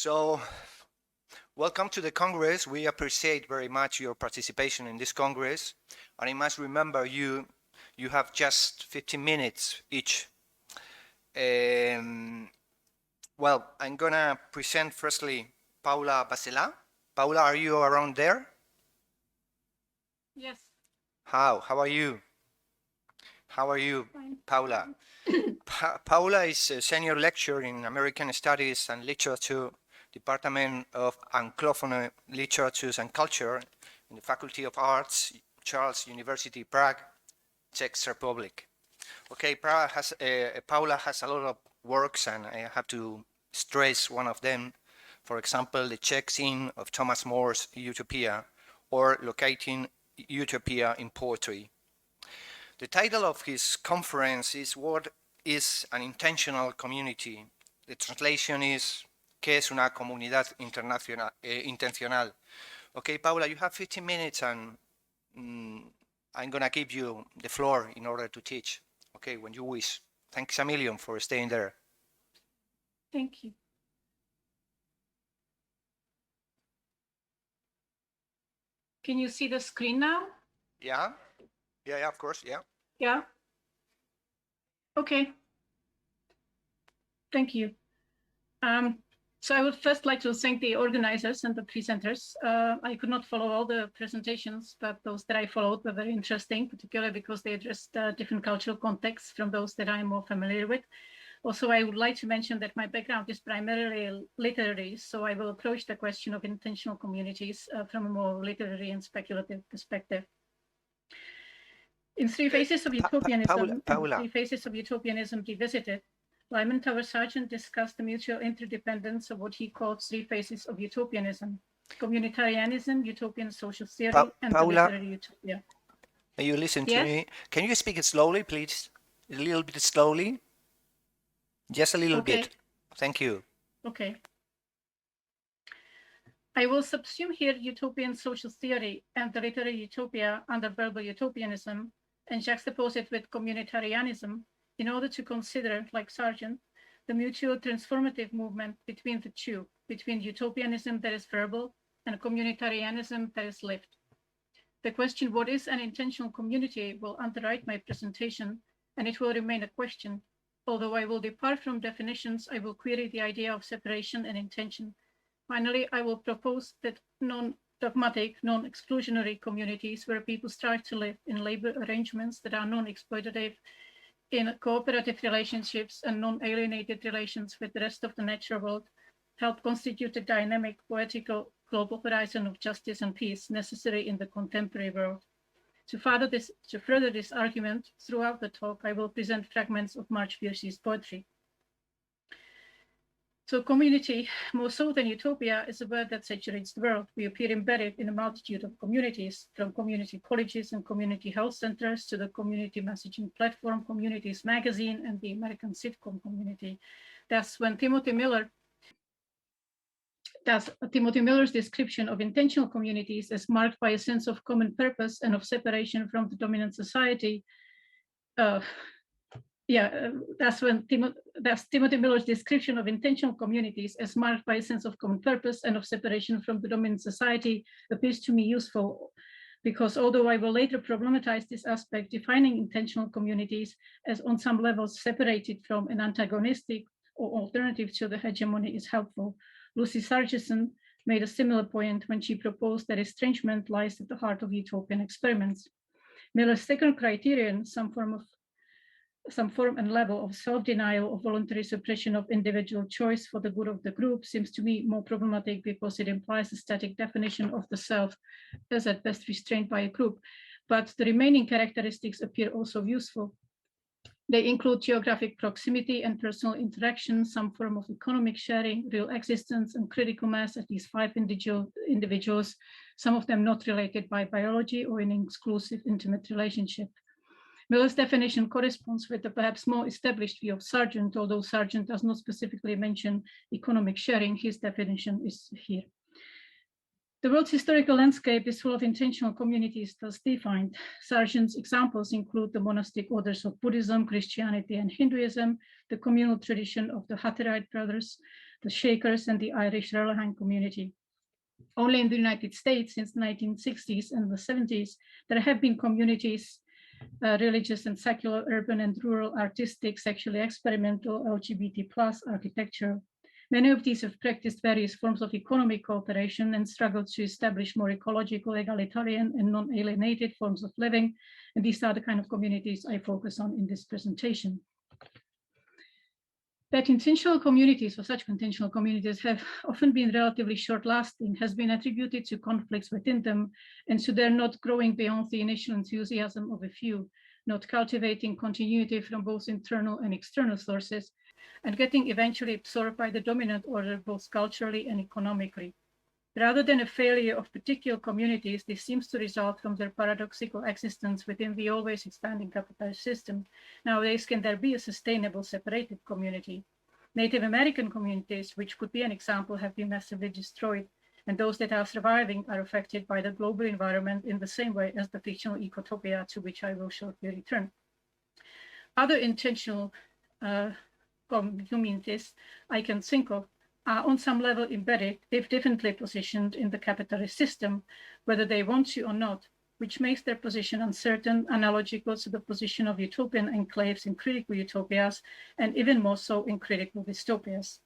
So, welcome to the Congress. We appreciate very much your participation in this Congress. And I must remember you have just 15 minutes each. Well, I'm gonna present firstly Pavla Veselá. Pavla, are you around there? Yes. How are you? How are you, Fine. Pavla? Pavla is a senior lecturer in American Studies and Literature, Department of Anglophone Literatures and Culture in the Faculty of Arts, Charles University, Prague, Czech Republic. Okay, Pavla has a lot of works, and I have to stress one of them. For example, the check-in of Thomas More's Utopia, or locating Utopia in poetry. The title of his conference is What is an Intentional Community? The translation is ¿Qué es una comunidad intencional? Okay, Pavla, you have 15 minutes, and I'm going to give you the floor in order to teach. Okay, when you wish. Thanks a million for staying there. Thank you. Can you see the screen now? Yeah, of course, yeah. Yeah. Okay. Thank you. So I would first like to thank the organizers and the presenters. I could not follow all the presentations, but those that I followed were very interesting, particularly because they addressed different cultural contexts from those that I'm more familiar with. Also, I would like to mention that my background is primarily literary, so I will approach the question of intentional communities from a more literary and speculative perspective. In Three Phases of Utopianism, Three Phases of Utopianism Revisited, Lyman Tower Sargent discussed the mutual interdependence of what he called three phases of utopianism: communitarianism, utopian social theory, and the literary utopia. May you listen to me? Can you speak it slowly, please? A little bit slowly? Just a little bit. Thank you. Okay. I will subsume here utopian social theory and the literary utopia under verbal utopianism and juxtapose it with communitarianism in order to consider, like Sargent, the mutual transformative movement between the two, between utopianism that is verbal and communitarianism that is lived. The question, what is an intentional community, will underwrite my presentation, and it will remain a question. Although I will depart from definitions, I will query the idea of separation and intention. Finally, I will propose that non-dogmatic, non-exclusionary communities where people start to live in labor arrangements that are non-exploitative, in cooperative relationships and non-alienated relations with the rest of the natural world, help constitute a dynamic, poetical, global horizon of justice and peace necessary in the contemporary world. To further this argument, throughout the talk, I will present fragments of March Piercy's poetry. So community, more so than utopia, is a word that saturates the world. We appear embedded in a multitude of communities, from community colleges and community health centers to the community messaging platform, Communities magazine, and the American sitcom community. Thus, Timothy Miller's description of intentional communities as marked by a sense of common purpose and of separation from the dominant society. That's Timothy Miller's description of intentional communities as marked by a sense of common purpose and of separation from the dominant society appears to me useful, because although I will later problematize this aspect, defining intentional communities as on some levels separated from an antagonistic or alternative to the hegemony is helpful. Lucy Sargent made a similar point when she proposed that estrangement lies at the heart of utopian experiments. Miller's second criterion, some form and level of self-denial or voluntary suppression of individual choice for the good of the group, seems to me more problematic because it implies a static definition of the self as at best restrained by a group. But the remaining characteristics appear also useful. They include geographic proximity and personal interaction, some form of economic sharing, real existence, and critical mass, at least 5 individuals, some of them not related by biology or in an exclusive intimate relationship. Miller's definition corresponds with the perhaps more established view of Sargent, although Sargent does not specifically mention economic sharing. His definition is here. The world's historical landscape is full of intentional communities thus defined. Sargent's examples include the monastic orders of Buddhism, Christianity, and Hinduism, the communal tradition of the Hutterite brothers, the Shakers, and the Irish Ralahang community. Only in the United States since the 1960s and the 70s, there have been communities, religious and secular, urban and rural, artistic, sexually experimental, LGBT+ architecture. Many of these have practiced various forms of economic cooperation and struggled to establish more ecological, egalitarian, and non-alienated forms of living. And these are the kind of communities I focus on in this presentation. That intentional communities, or such intentional communities, have often been relatively short-lasting has been attributed to conflicts within them and to their not growing beyond the initial enthusiasm of a few, not cultivating continuity from both internal and external sources, and getting eventually absorbed by the dominant order both culturally and economically. Rather than a failure of particular communities, this seems to result from their paradoxical existence within the always expanding capitalist system. Nowadays, can there be a sustainable separated community? Native American communities, which could be an example, have been massively destroyed, and those that are surviving are affected by the global environment in the same way as the fictional Utopia, to which I will shortly return. Other intentional communities I can think of are on some level embedded, if differently positioned in the capitalist system, whether they want to or not, which makes their position uncertain, analogical to the position of utopian enclaves in critical utopias, and even more so in critical dystopias.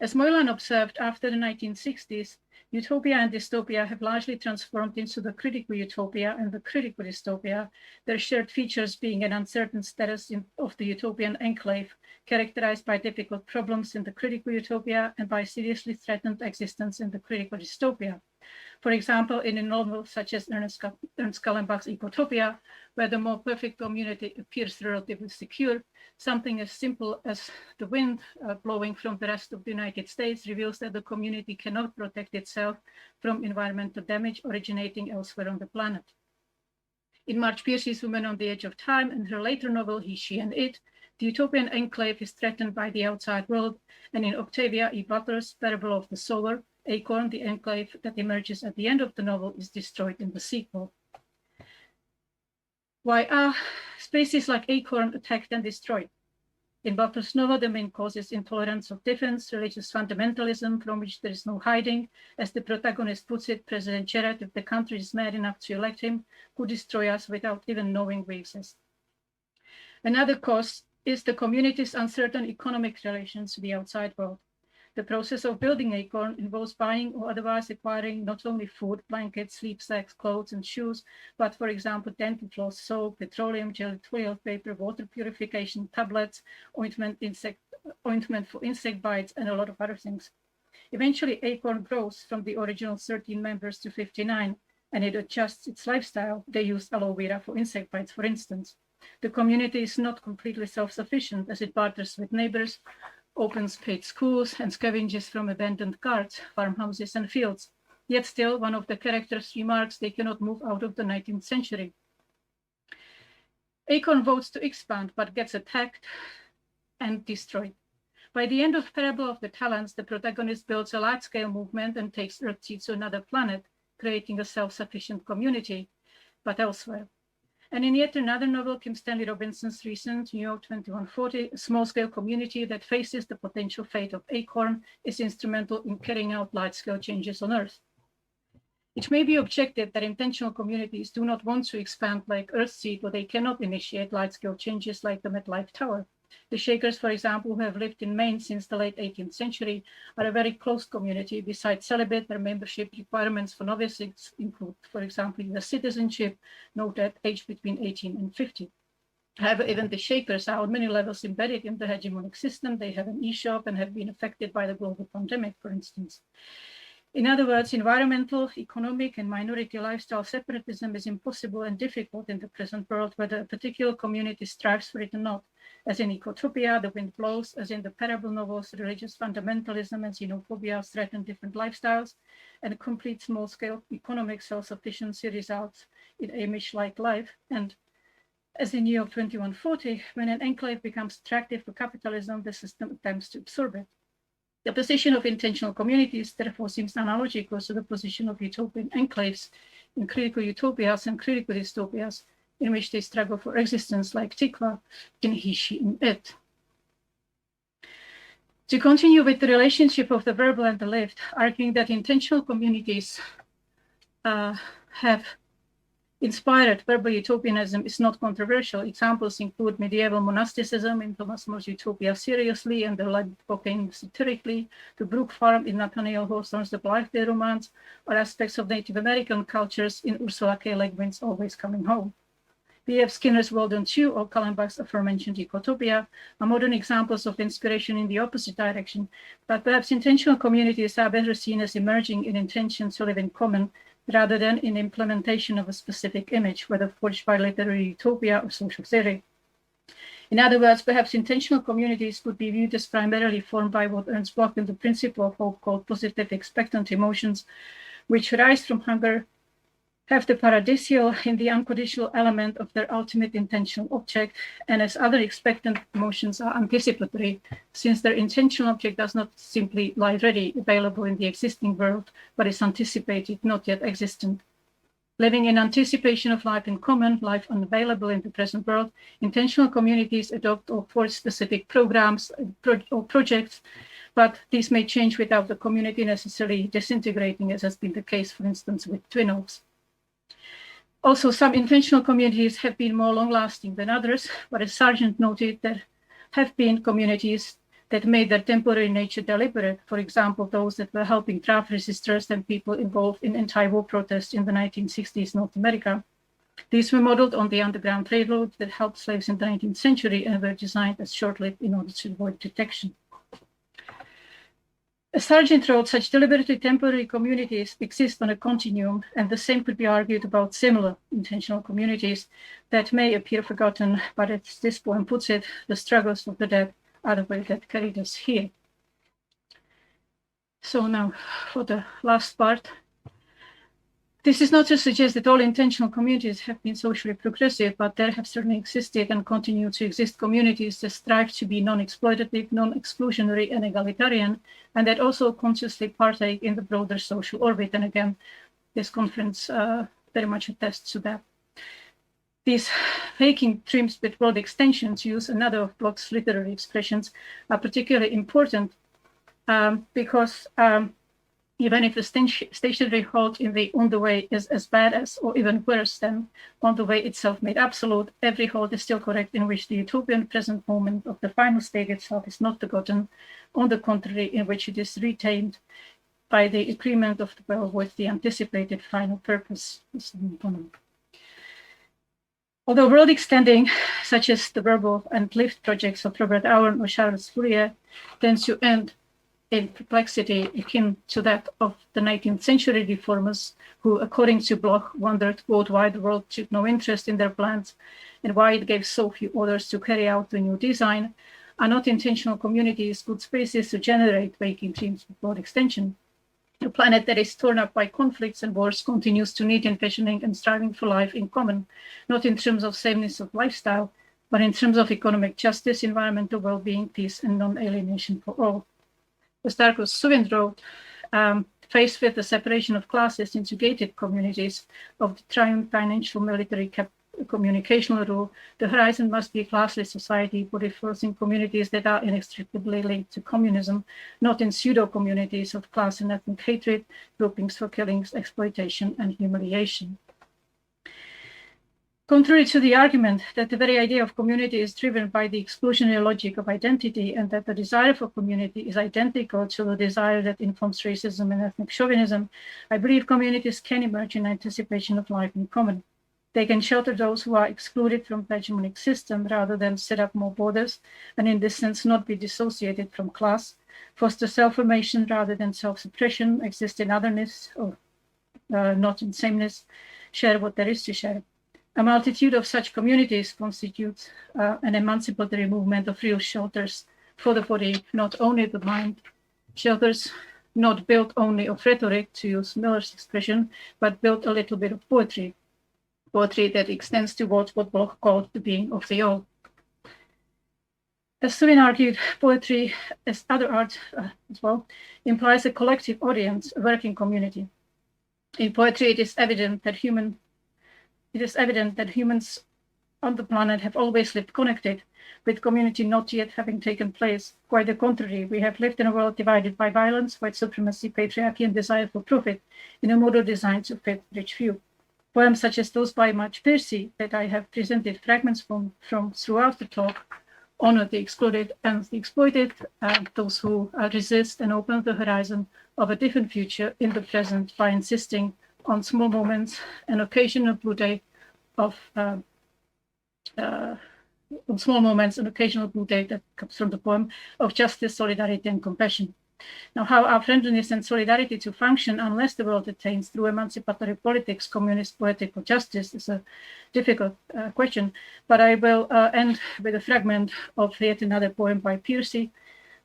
As Moylan observed, after the 1960s, utopia and dystopia have largely transformed into the critical utopia and the critical dystopia, their shared features being an uncertain status of the utopian enclave, characterized by difficult problems in the critical utopia and by seriously threatened existence in the critical dystopia. For example, in a novel such as Ernst Callenbach's Utopia, where the more perfect community appears relatively secure, something as simple as the wind blowing from the rest of the United States reveals that the community cannot protect itself from environmental damage originating elsewhere on the planet. In Marge Piercy's Woman on the Edge of Time and her later novel He, She, and It, the utopian enclave is threatened by the outside world, and in Octavia E. Butler's Parable of the Sower, Acorn, the enclave that emerges at the end of the novel, is destroyed in the sequel. Why are spaces like Acorn attacked and destroyed? In Butler's novel, the main cause is intolerance of difference, religious fundamentalism from which there is no hiding. As the protagonist puts it, President Gerard, if the country is mad enough to elect him, could destroy us without even knowing we exist. Another cause is the community's uncertain economic relations to the outside world. The process of building Acorn involves buying or otherwise acquiring not only food, blankets, sleep sacks, clothes, and shoes, but, for example, dental floss, soap, petroleum, jelly, toilet paper, water purification, tablets, ointment for insect bites, and a lot of other things. Eventually, Acorn grows from the original 13 members to 59, and it adjusts its lifestyle. They use aloe vera for insect bites, for instance. The community is not completely self-sufficient, as it barters with neighbors, opens paid schools, and scavenges from abandoned carts, farmhouses, and fields. Yet still, one of the characters remarks they cannot move out of the 19th century. Acorn votes to expand, but gets attacked and destroyed. By the end of Parable of the Talents, the protagonist builds a large-scale movement and takes Earthseed to another planet, creating a self-sufficient community, but elsewhere. And in yet another novel, Kim Stanley Robinson's recent New York 2140, a small-scale community that faces the potential fate of Acorn is instrumental in carrying out large-scale changes on Earth. It may be objected that intentional communities do not want to expand like Earthseed, or they cannot initiate large-scale changes like the MetLife Tower. The Shakers, for example, who have lived in Maine since the late 18th century, are a very close community. Besides celibate, their membership requirements for novices include, for example, US citizenship, note at age between 18 and 50. However, even the Shakers are on many levels embedded in the hegemonic system. They have an e-shop and have been affected by the global pandemic, for instance. In other words, environmental, economic, and minority lifestyle separatism is impossible and difficult in the present world, whether a particular community strives for it or not. As in Utopia, the wind blows. As in the parable novels, religious fundamentalism and xenophobia threaten different lifestyles, and a complete small-scale economic self-sufficiency results in Amish-like life. And as in New York 2140, when an enclave becomes attractive for capitalism, the system attempts to absorb it. The position of intentional communities, therefore, seems analogical to the position of utopian enclaves in critical utopias and critical dystopias, in which they struggle for existence, like Tikva in He, She, and It. To continue with the relationship of the verbal and the lived, arguing that intentional communities have inspired verbal utopianism is not controversial. Examples include medieval monasticism in Thomas More's Utopia seriously and the Leibboken satirically, the Brook Farm in Nathaniel Hawthorne's The Blithedale Romance, or aspects of Native American cultures in Ursula K. Le Guin's Always Coming Home. B.F. Skinner's Walden 2 or Kallenbach's aforementioned Utopia are modern examples of inspiration in the opposite direction, but perhaps intentional communities are better seen as emerging in intention to live in common rather than in implementation of a specific image, whether forged by literary utopia or social theory. In other words, perhaps intentional communities could be viewed as primarily formed by what Ernst Bloch in the Principle of Hope called positive expectant emotions, which rise from hunger, have the paradisial in the unconditional element of their ultimate intentional object, and as other expectant emotions are anticipatory, since their intentional object does not simply lie ready, available in the existing world, but is anticipated, not yet existent. Living in anticipation of life in common, life unavailable in the present world, intentional communities adopt or forge specific programs or projects, but these may change without the community necessarily disintegrating, as has been the case, for instance, with Twin Oaks. Also, some intentional communities have been more long-lasting than others, but as Sargent noted, there have been communities that made their temporary nature deliberate. For example, those that were helping draft resistors and people involved in anti-war protests in the 1960s North America. These were modeled on the underground railroad that helped slaves in the 19th century and were designed as short-lived in order to avoid detection. As Sargent wrote, such deliberately temporary communities exist on a continuum, and the same could be argued about similar intentional communities that may appear forgotten, but as this poem puts it, the struggles of the dead are the way that carried us here. So now, for the last part. This is not to suggest that all intentional communities have been socially progressive, but there have certainly existed and continue to exist communities that strive to be non-exploitative, non-exclusionary, and egalitarian, and that also consciously partake in the broader social orbit. And again, this conference very much attests to that. These faking dreams with world extensions, use another of Bloch's literary expressions, are particularly important because even if the stationary halt in the on the way is as bad as, or even worse than on the way itself made absolute, every halt is still correct in which the utopian present moment of the final state itself is not forgotten, on the contrary, in which it is retained by the agreement of the will with the anticipated final purpose. Although world extending, such as the verbal and lived projects of Robert Owen or Charles Fourier, tends to end in perplexity akin to that of the 19th century reformers who, according to Bloch, wondered both why the world took no interest in their plans and why it gave so few orders to carry out the new design, are not intentional communities good spaces to generate waking dreams of world extension. A planet that is torn up by conflicts and wars continues to need envisioning and striving for life in common, not in terms of sameness of lifestyle, but in terms of economic justice, environmental well-being, peace, and non-alienation for all. As Darkus Suvin wrote, faced with the separation of classes into gated communities of the triumph financial military communicational rule, the horizon must be a classless society, but it falls in communities that are inextricably linked to communism, not in pseudo-communities of class and ethnic hatred, groupings for killings, exploitation, and humiliation. Contrary to the argument that the very idea of community is driven by the exclusionary logic of identity and that the desire for community is identical to the desire that informs racism and ethnic chauvinism, I believe communities can emerge in anticipation of life in common. They can shelter those who are excluded from the hegemonic system rather than set up more borders, and in this sense not be dissociated from class, foster self-formation rather than self-suppression, exist in otherness or not in sameness, share what there is to share. A multitude of such communities constitutes an emancipatory movement of real shelters for the body, not only the mind, shelters not built only of rhetoric, to use Miller's expression, but built a little bit of poetry that extends towards what Bloch called the being of the all. As Suvin argued, poetry, as other art as well, implies a collective audience, a working community. In poetry, it is evident that humans on the planet have always lived connected, with community not yet having taken place. Quite the contrary, we have lived in a world divided by violence, white supremacy, patriarchy, and desire for profit, in a model designed to fit rich few. Poems such as those by March Piercy that I have presented fragments from throughout the talk honor the excluded and the exploited, those who resist and open the horizon of a different future in the present by insisting on small moments, an occasional blue day of small moments, an occasional blue day that comes from the poem of justice, solidarity, and compassion. Now, how are friendliness and solidarity to function unless the world attains through emancipatory politics, communist political justice is a difficult question, but I will end with a fragment of yet another poem by Piercy.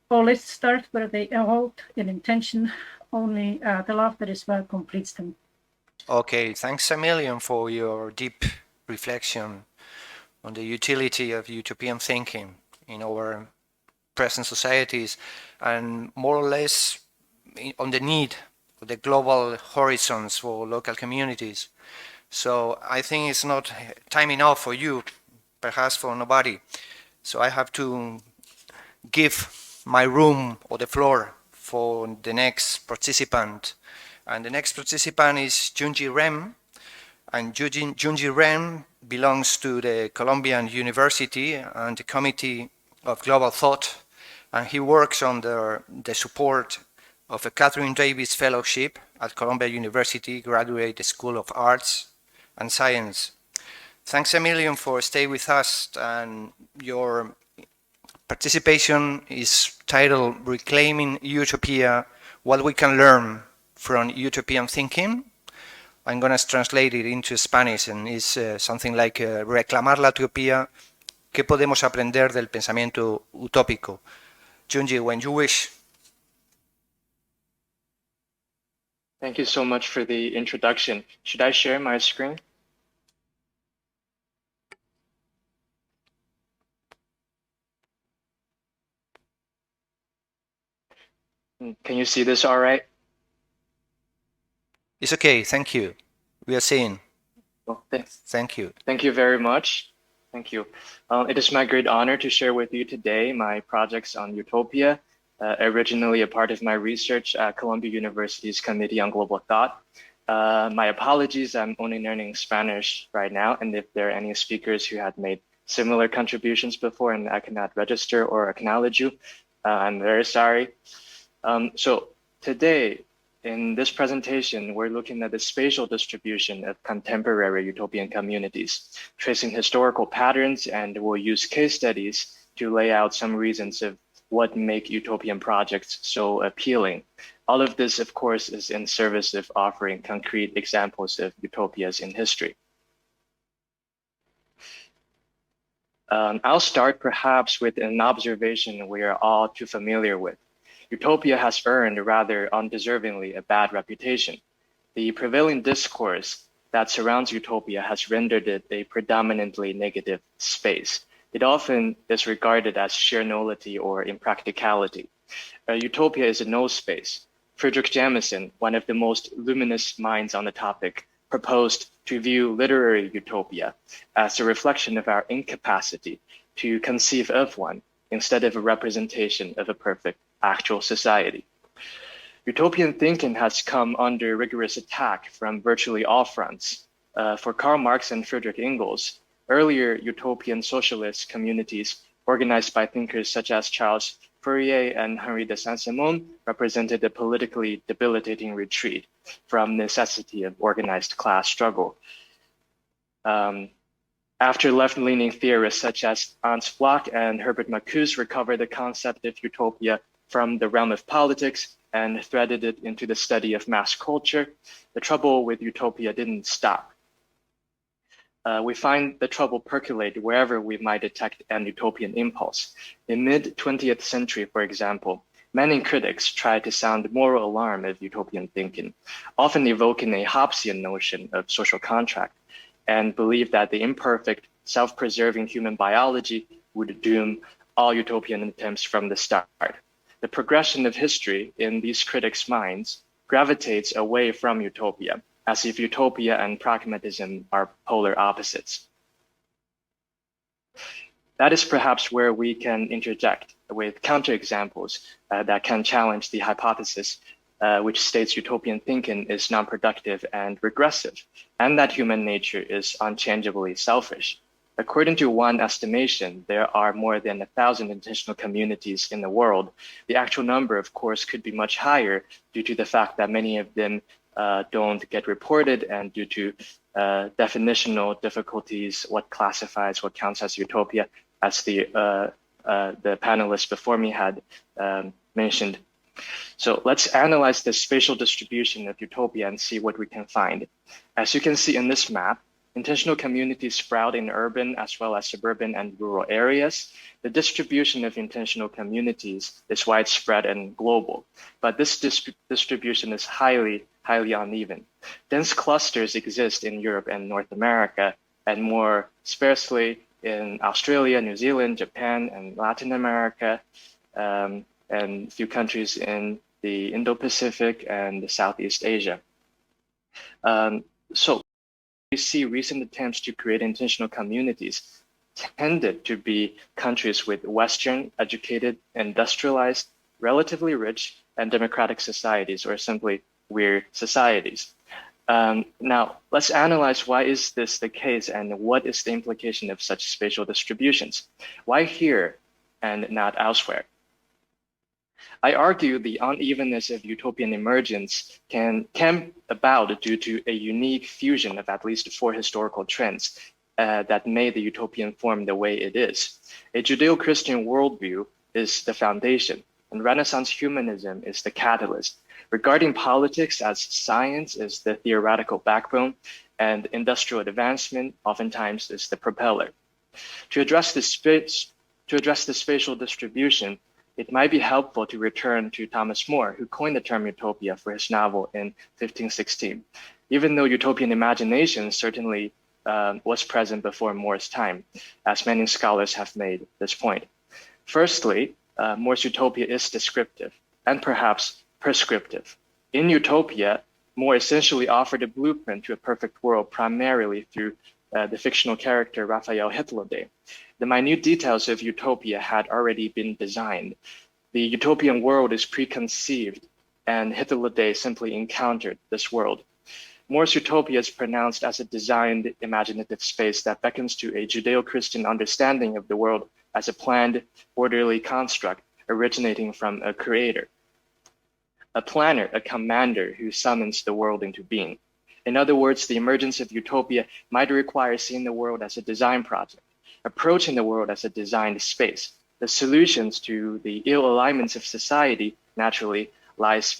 All lists start where they hold in intention, only the love that is well completes them. Okay, thanks a million for your deep reflection on the utility of utopian thinking in our present societies, and more or less on the need for the global horizons for local communities. So I think it's not time enough for you, perhaps for nobody. So I have to give my room or the floor for the next participant. And the next participant is Junjie Rem. And Junjie Rem belongs to the Columbian University and the Committee of Global Thought, and he works under the support of a Catherine Davis Fellowship at Columbia University Graduate School of Arts and Science. Thanks a million for staying with us, and your participation is titled Reclaiming Utopia, What We Can Learn from Utopian Thinking. I'm going to translate it into Spanish, and it's something like reclamar la utopía, ¿qué podemos aprender del pensamiento utópico? Junjie, when you wish. Thank you so much for the introduction. Should I share my screen? Can you see this all right? It's okay, thank you. We are seeing. Well, thank you. Thank you very much. Thank you. It is my great honor to share with you today my projects on Utopia, originally a part of my research at Columbia University's Committee on Global Thought. My apologies, I'm only learning Spanish right now, and if there are any speakers who had made similar contributions before and I cannot register or acknowledge you, I'm very sorry. So today, in this presentation, we're looking at the spatial distribution of contemporary utopian communities, tracing historical patterns, and we'll use case studies to lay out some reasons of what make utopian projects so appealing. All of this, of course, is in service of offering concrete examples of utopias in history. I'll start perhaps with an observation we are all too familiar with. Utopia has earned rather undeservingly a bad reputation. The prevailing discourse that surrounds utopia has rendered it a predominantly negative space. It often is regarded as sheer nullity or impracticality. Utopia is a no space. Friedrich Jameson, one of the most luminous minds on the topic, proposed to view literary utopia as a reflection of our incapacity to conceive of one instead of a representation of a perfect actual society. Utopian thinking has come under rigorous attack from virtually all fronts. For Karl Marx and Friedrich Engels, earlier utopian socialist communities organized by thinkers such as Charles Fourier and Henri de Saint-Simon represented a politically debilitating retreat from necessity of organized class struggle. After left-leaning theorists such as Ernst Bloch and Herbert Marcuse recovered the concept of utopia from the realm of politics and threaded it into the study of mass culture, the trouble with utopia didn't stop. We find the trouble percolate wherever we might detect an utopian impulse. In mid-20th century, for example, many critics tried to sound moral alarm of utopian thinking, often evoking a Hobbesian notion of social contract, and believed that the imperfect, self-preserving human biology would doom all utopian attempts from the start. The progression of history in these critics' minds gravitates away from utopia, as if utopia and pragmatism are polar opposites. That is perhaps where we can interject with counterexamples that can challenge the hypothesis which states utopian thinking is non-productive and regressive, and that human nature is unchangeably selfish. According to one estimation, there are more than 1,000 intentional communities in the world. The actual number, of course, could be much higher due to the fact that many of them don't get reported, and due to definitional difficulties, what classifies, what counts as utopia, as the panelists before me had mentioned. So let's analyze the spatial distribution of utopia and see what we can find. As you can see in this map, intentional communities sprout in urban as well as suburban and rural areas. The distribution of intentional communities is widespread and global, but this distribution is highly uneven. Dense clusters exist in Europe and North America, and more sparsely in Australia, New Zealand, Japan, and Latin America, and a few countries in the Indo-Pacific and Southeast Asia. So we see recent attempts to create intentional communities tended to be countries with Western, educated, industrialized, relatively rich, and democratic societies, or simply weird societies. Now, let's analyze why is this the case and what is the implication of such spatial distributions? Why here and not elsewhere? I argue the unevenness of utopian emergence can about due to a unique fusion of at least 4 historical trends that made the utopian form the way it is. A Judeo-Christian worldview is the foundation, and Renaissance humanism is the catalyst. Regarding politics as science is the theoretical backbone, and industrial advancement oftentimes is the propeller. To address the spatial distribution, it might be helpful to return to Thomas More, who coined the term utopia for his novel in 1516. Even though utopian imagination certainly was present before More's time, as many scholars have made this point. Firstly, More's utopia is descriptive and perhaps prescriptive. In Utopia, More essentially offered a blueprint to a perfect world primarily through the fictional character Raphael Hythelode. The minute details of Utopia had already been designed. The utopian world is preconceived, and Hythelode simply encountered this world. More's Utopia is pronounced as a designed imaginative space that beckons to a Judeo-Christian understanding of the world as a planned, orderly construct originating from a creator, a planner, a commander who summons the world into being. In other words, the emergence of utopia might require seeing the world as a design project, approaching the world as a designed space. The solutions to the ill alignments of society naturally lies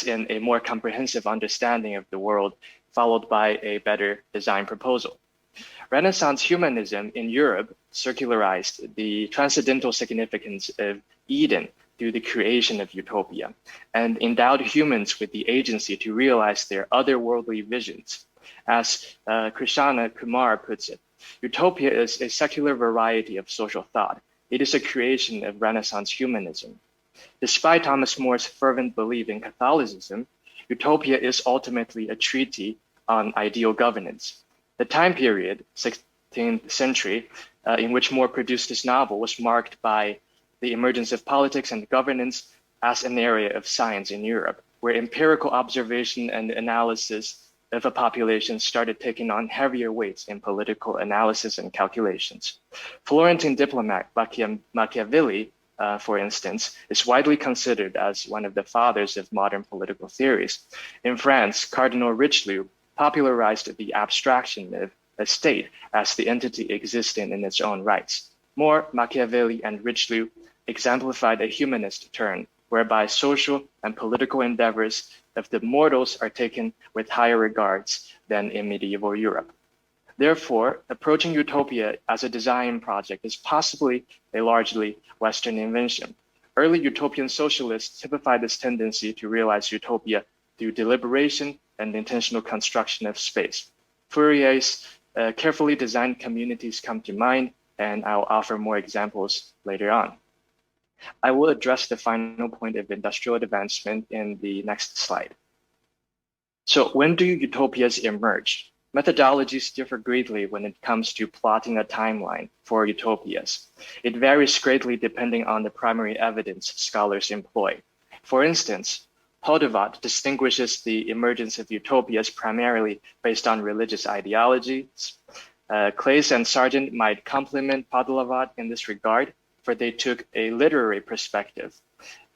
in a more comprehensive understanding of the world, followed by a better design proposal. Renaissance humanism in Europe circularized the transcendental significance of Eden through the creation of utopia, and endowed humans with the agency to realize their otherworldly visions. As Krishna Kumar puts it, utopia is a secular variety of social thought. It is a creation of Renaissance humanism. Despite Thomas More's fervent belief in Catholicism, utopia is ultimately a treatise on ideal governance. The time period, 16th century, in which More produced his novel was marked by the emergence of politics and governance as an area of science in Europe, where empirical observation and analysis of a population started taking on heavier weights in political analysis and calculations. Florentine diplomat Machiavelli, for instance, is widely considered as one of the fathers of modern political theories. In France, Cardinal Richelieu popularized the abstraction of a state as the entity existing in its own rights. More, Machiavelli and Richelieu exemplified a humanist turn, whereby social and political endeavors of the mortals are taken with higher regards than in medieval Europe. Therefore, approaching utopia as a design project is possibly a largely Western invention. Early utopian socialists typified this tendency to realize utopia through deliberation and intentional construction of space. Fourier's carefully designed communities come to mind, and I'll offer more examples later on. I will address the final point of industrial advancement in the next slide. So when do utopias emerge? Methodologies differ greatly when it comes to plotting a timeline for utopias. It varies greatly depending on the primary evidence scholars employ. For instance, Hodovat distinguishes the emergence of utopias primarily based on religious ideologies. Claes and Sargent might complement Podlavat in this regard, for they took a literary perspective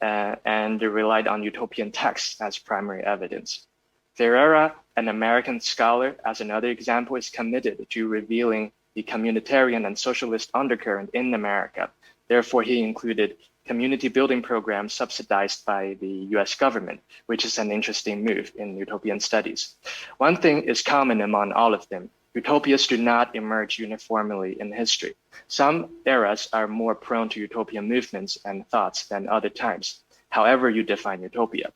and relied on utopian texts as primary evidence. Ferreira, an American scholar, as another example, is committed to revealing the communitarian and socialist undercurrent in America. Therefore, he included community building programs subsidized by the US government, which is an interesting move in utopian studies. One thing is common among all of them. Utopias do not emerge uniformly in history. Some eras are more prone to utopian movements and thoughts than other times, however you define utopia.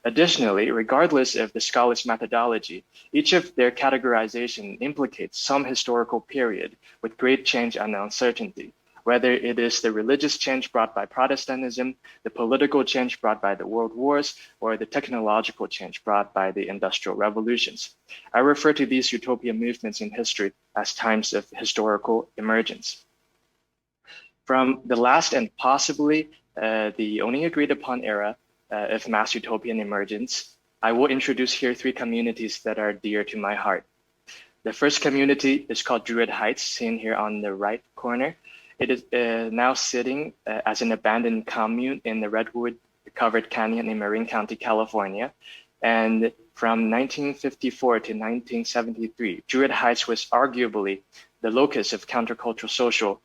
Additionally, regardless of the scholar's methodology, each of their categorization implicates some historical period with great change and uncertainty, whether it is the religious change brought by Protestantism, the political change brought by the world wars, or the technological change brought by the industrial revolutions. I refer to these utopian movements in history as times of historical emergence. From the last and possibly the only agreed upon era of mass utopian emergence, I will introduce here three communities that are dear to my heart. The first community is called Druid Heights, seen here on the right corner. It is now sitting as an abandoned commune in the redwood-covered canyon in Marin County, California. And from 1954 to 1973, Druid Heights was arguably the locus of countercultural social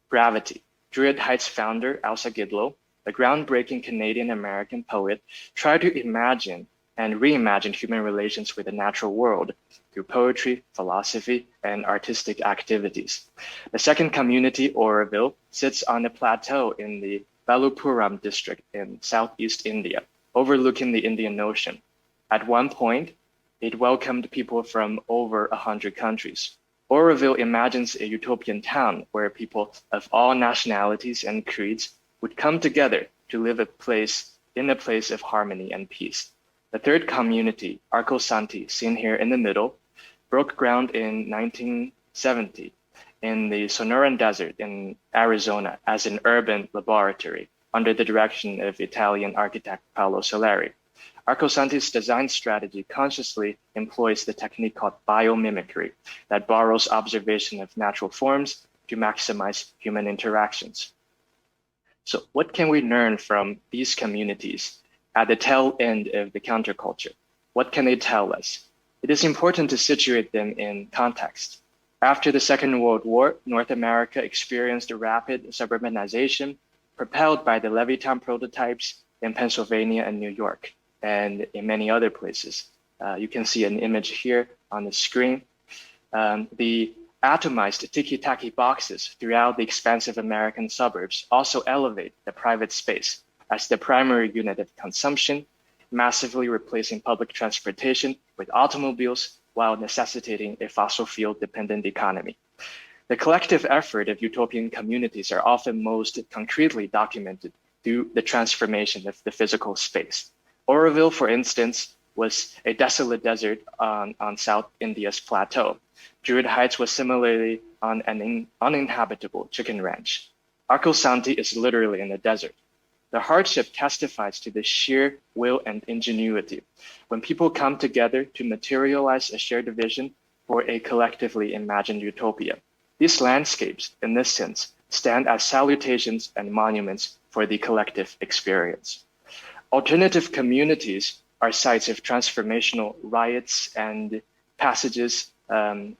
gravity. Druid Heights founder, Elsa Gidlow, the groundbreaking Canadian-American poet, tried to imagine and reimagine human relations with the natural world through poetry, philosophy, and artistic activities. The second community, Oroville, sits on a plateau in the Ballupuram district in southeast India, overlooking the Indian Ocean. At one point, it welcomed people from over 100 countries. Oroville imagines a utopian town where people of all nationalities and creeds would come together to live in a place of harmony and peace. The third community, Arco Santi, seen here in the middle, broke ground in 1970 in the Sonoran Desert in Arizona as an urban laboratory under the direction of Italian architect Paolo Soleri. Arco Santi's design strategy consciously employs the technique called biomimicry that borrows observation of natural forms to maximize human interactions. So what can we learn from these communities at the tail end of the counterculture? What can they tell us? It is important to situate them in context. After the Second World War, North America experienced a rapid suburbanization propelled by the Levittown prototypes in Pennsylvania and New York, and in many other places. You can see an image here on the screen. The atomized tiki-taki boxes throughout the expansive American suburbs also elevate the private space as the primary unit of consumption, massively replacing public transportation with automobiles while necessitating a fossil fuel-dependent economy. The collective effort of utopian communities are often most concretely documented through the transformation of the physical space. Oroville, for instance, was a desolate desert on South India's plateau. Druid Heights was similarly on an uninhabitable chicken ranch. Arco Santi is literally in the desert. The hardship testifies to the sheer will and ingenuity when people come together to materialize a shared vision for a collectively imagined utopia. These landscapes, in this sense, stand as salutations and monuments for the collective experience. Alternative communities are sites of transformational riots and passages, and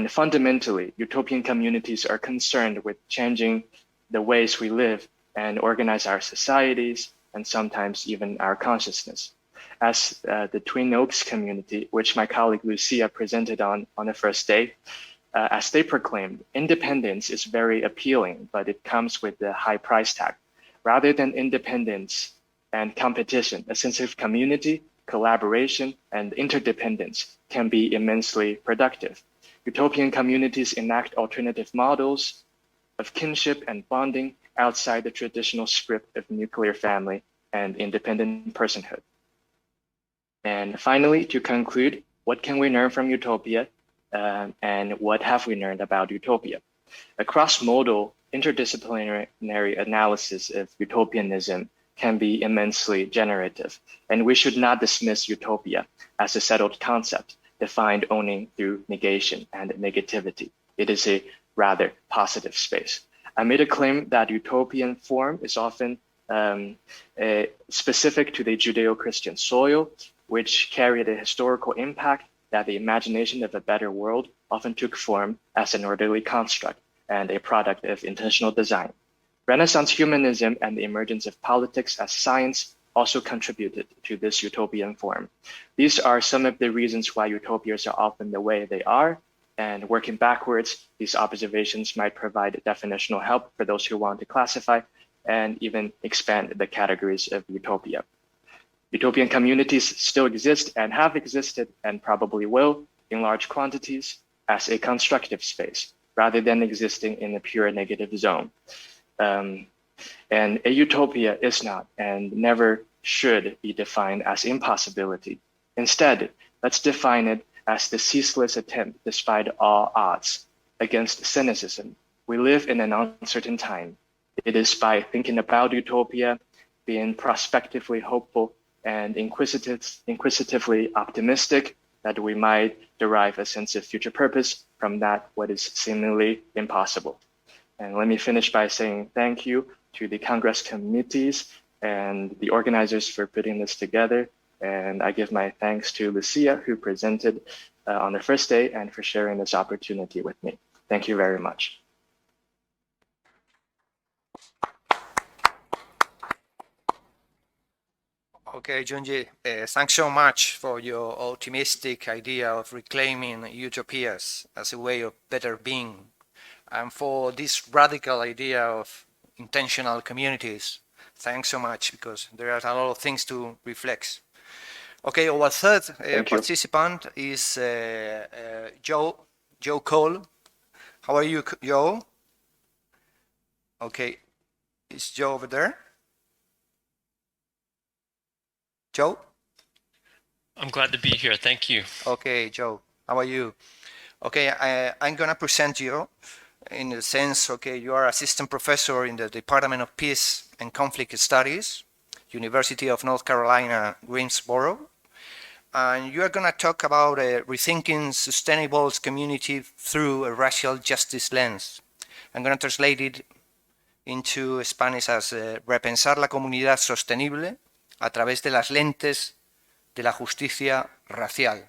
fundamentally, utopian communities are concerned with changing the ways we live and organize our societies, and sometimes even our consciousness. As the Twin Oaks community, which my colleague Lucia presented on the first day, as they proclaimed, independence is very appealing, but it comes with a high price tag. Rather than independence and competition, a sense of community, collaboration, and interdependence can be immensely productive. Utopian communities enact alternative models of kinship and bonding outside the traditional script of nuclear family and independent personhood. And finally, to conclude, what can we learn from Utopia and what have we learned about utopia? A cross-modal, interdisciplinary analysis of utopianism can be immensely generative, and we should not dismiss utopia as a settled concept defined only through negation and negativity. It is a rather positive space. I made a claim that utopian form is often specific to the Judeo-Christian soil, which carried a historical impact that the imagination of a better world often took form as an orderly construct and a product of intentional design. Renaissance humanism and the emergence of politics as science also contributed to this utopian form. These are some of the reasons why utopias are often the way they are, and working backwards, these observations might provide definitional help for those who want to classify and even expand the categories of utopia. Utopian communities still exist and have existed and probably will in large quantities as a constructive space, rather than existing in a pure negative zone. And a utopia is not and never should be defined as impossibility. Instead, let's define it as the ceaseless attempt, despite all odds, against cynicism. We live in an uncertain time. It is by thinking about utopia, being prospectively hopeful and inquisitively optimistic that we might derive a sense of future purpose from that what is seemingly impossible. And let me finish by saying thank you to the Congress committees and the organizers for putting this together. And I give my thanks to Lucia, who presented on the first day, and for sharing this opportunity with me. Thank you very much. Okay, Junjie, thanks so much for your optimistic idea of reclaiming utopias as a way of better being, and for this radical idea of intentional communities. Thanks so much, because there are a lot of things to reflect. Okay, our third participant is Joe Cole. How are you, Joe? Okay, is Joe over there? Joe? I'm glad to be here. Thank you. Okay, Joe, how are you? Okay, I'm gonna present you in the sense, okay, you are assistant professor in the Department of Peace and Conflict Studies, University of North Carolina, Greensboro. And you are gonna talk about rethinking sustainable community through a racial justice lens. I'm gonna translate it into Spanish as repensar la comunidad sostenible a través de las lentes de la justicia racial.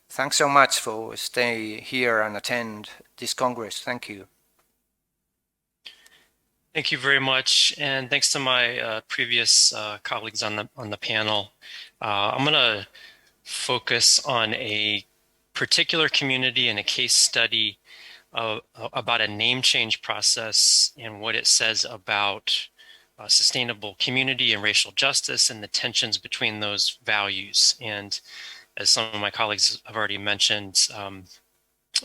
Thanks so much for staying here and attend this Congress. Thank you. Thank you very much, and thanks to my previous colleagues on the panel. I'm going to focus on a particular community and a case study about a name change process and what it says about sustainable community and racial justice and the tensions between those values. And as some of my colleagues have already mentioned,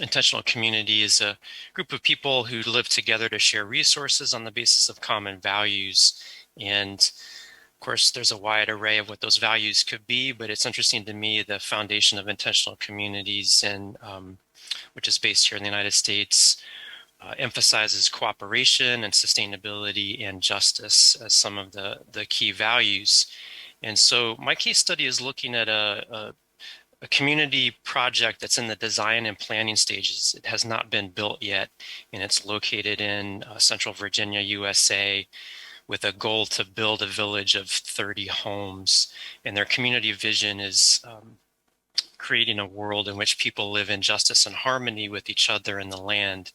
intentional community is a group of people who live together to share resources on the basis of common values. And of course, there's a wide array of what those values could be, but it's interesting to me the foundation of intentional communities, and which is based here in the United States, emphasizes cooperation and sustainability and justice as some of the key values. And so my case study is looking at a community project that's in the design and planning stages. It has not been built yet, and it's located in Central Virginia, USA, with a goal to build a village of 30 homes. And their community vision is creating a world in which people live in justice and harmony with each other and the land.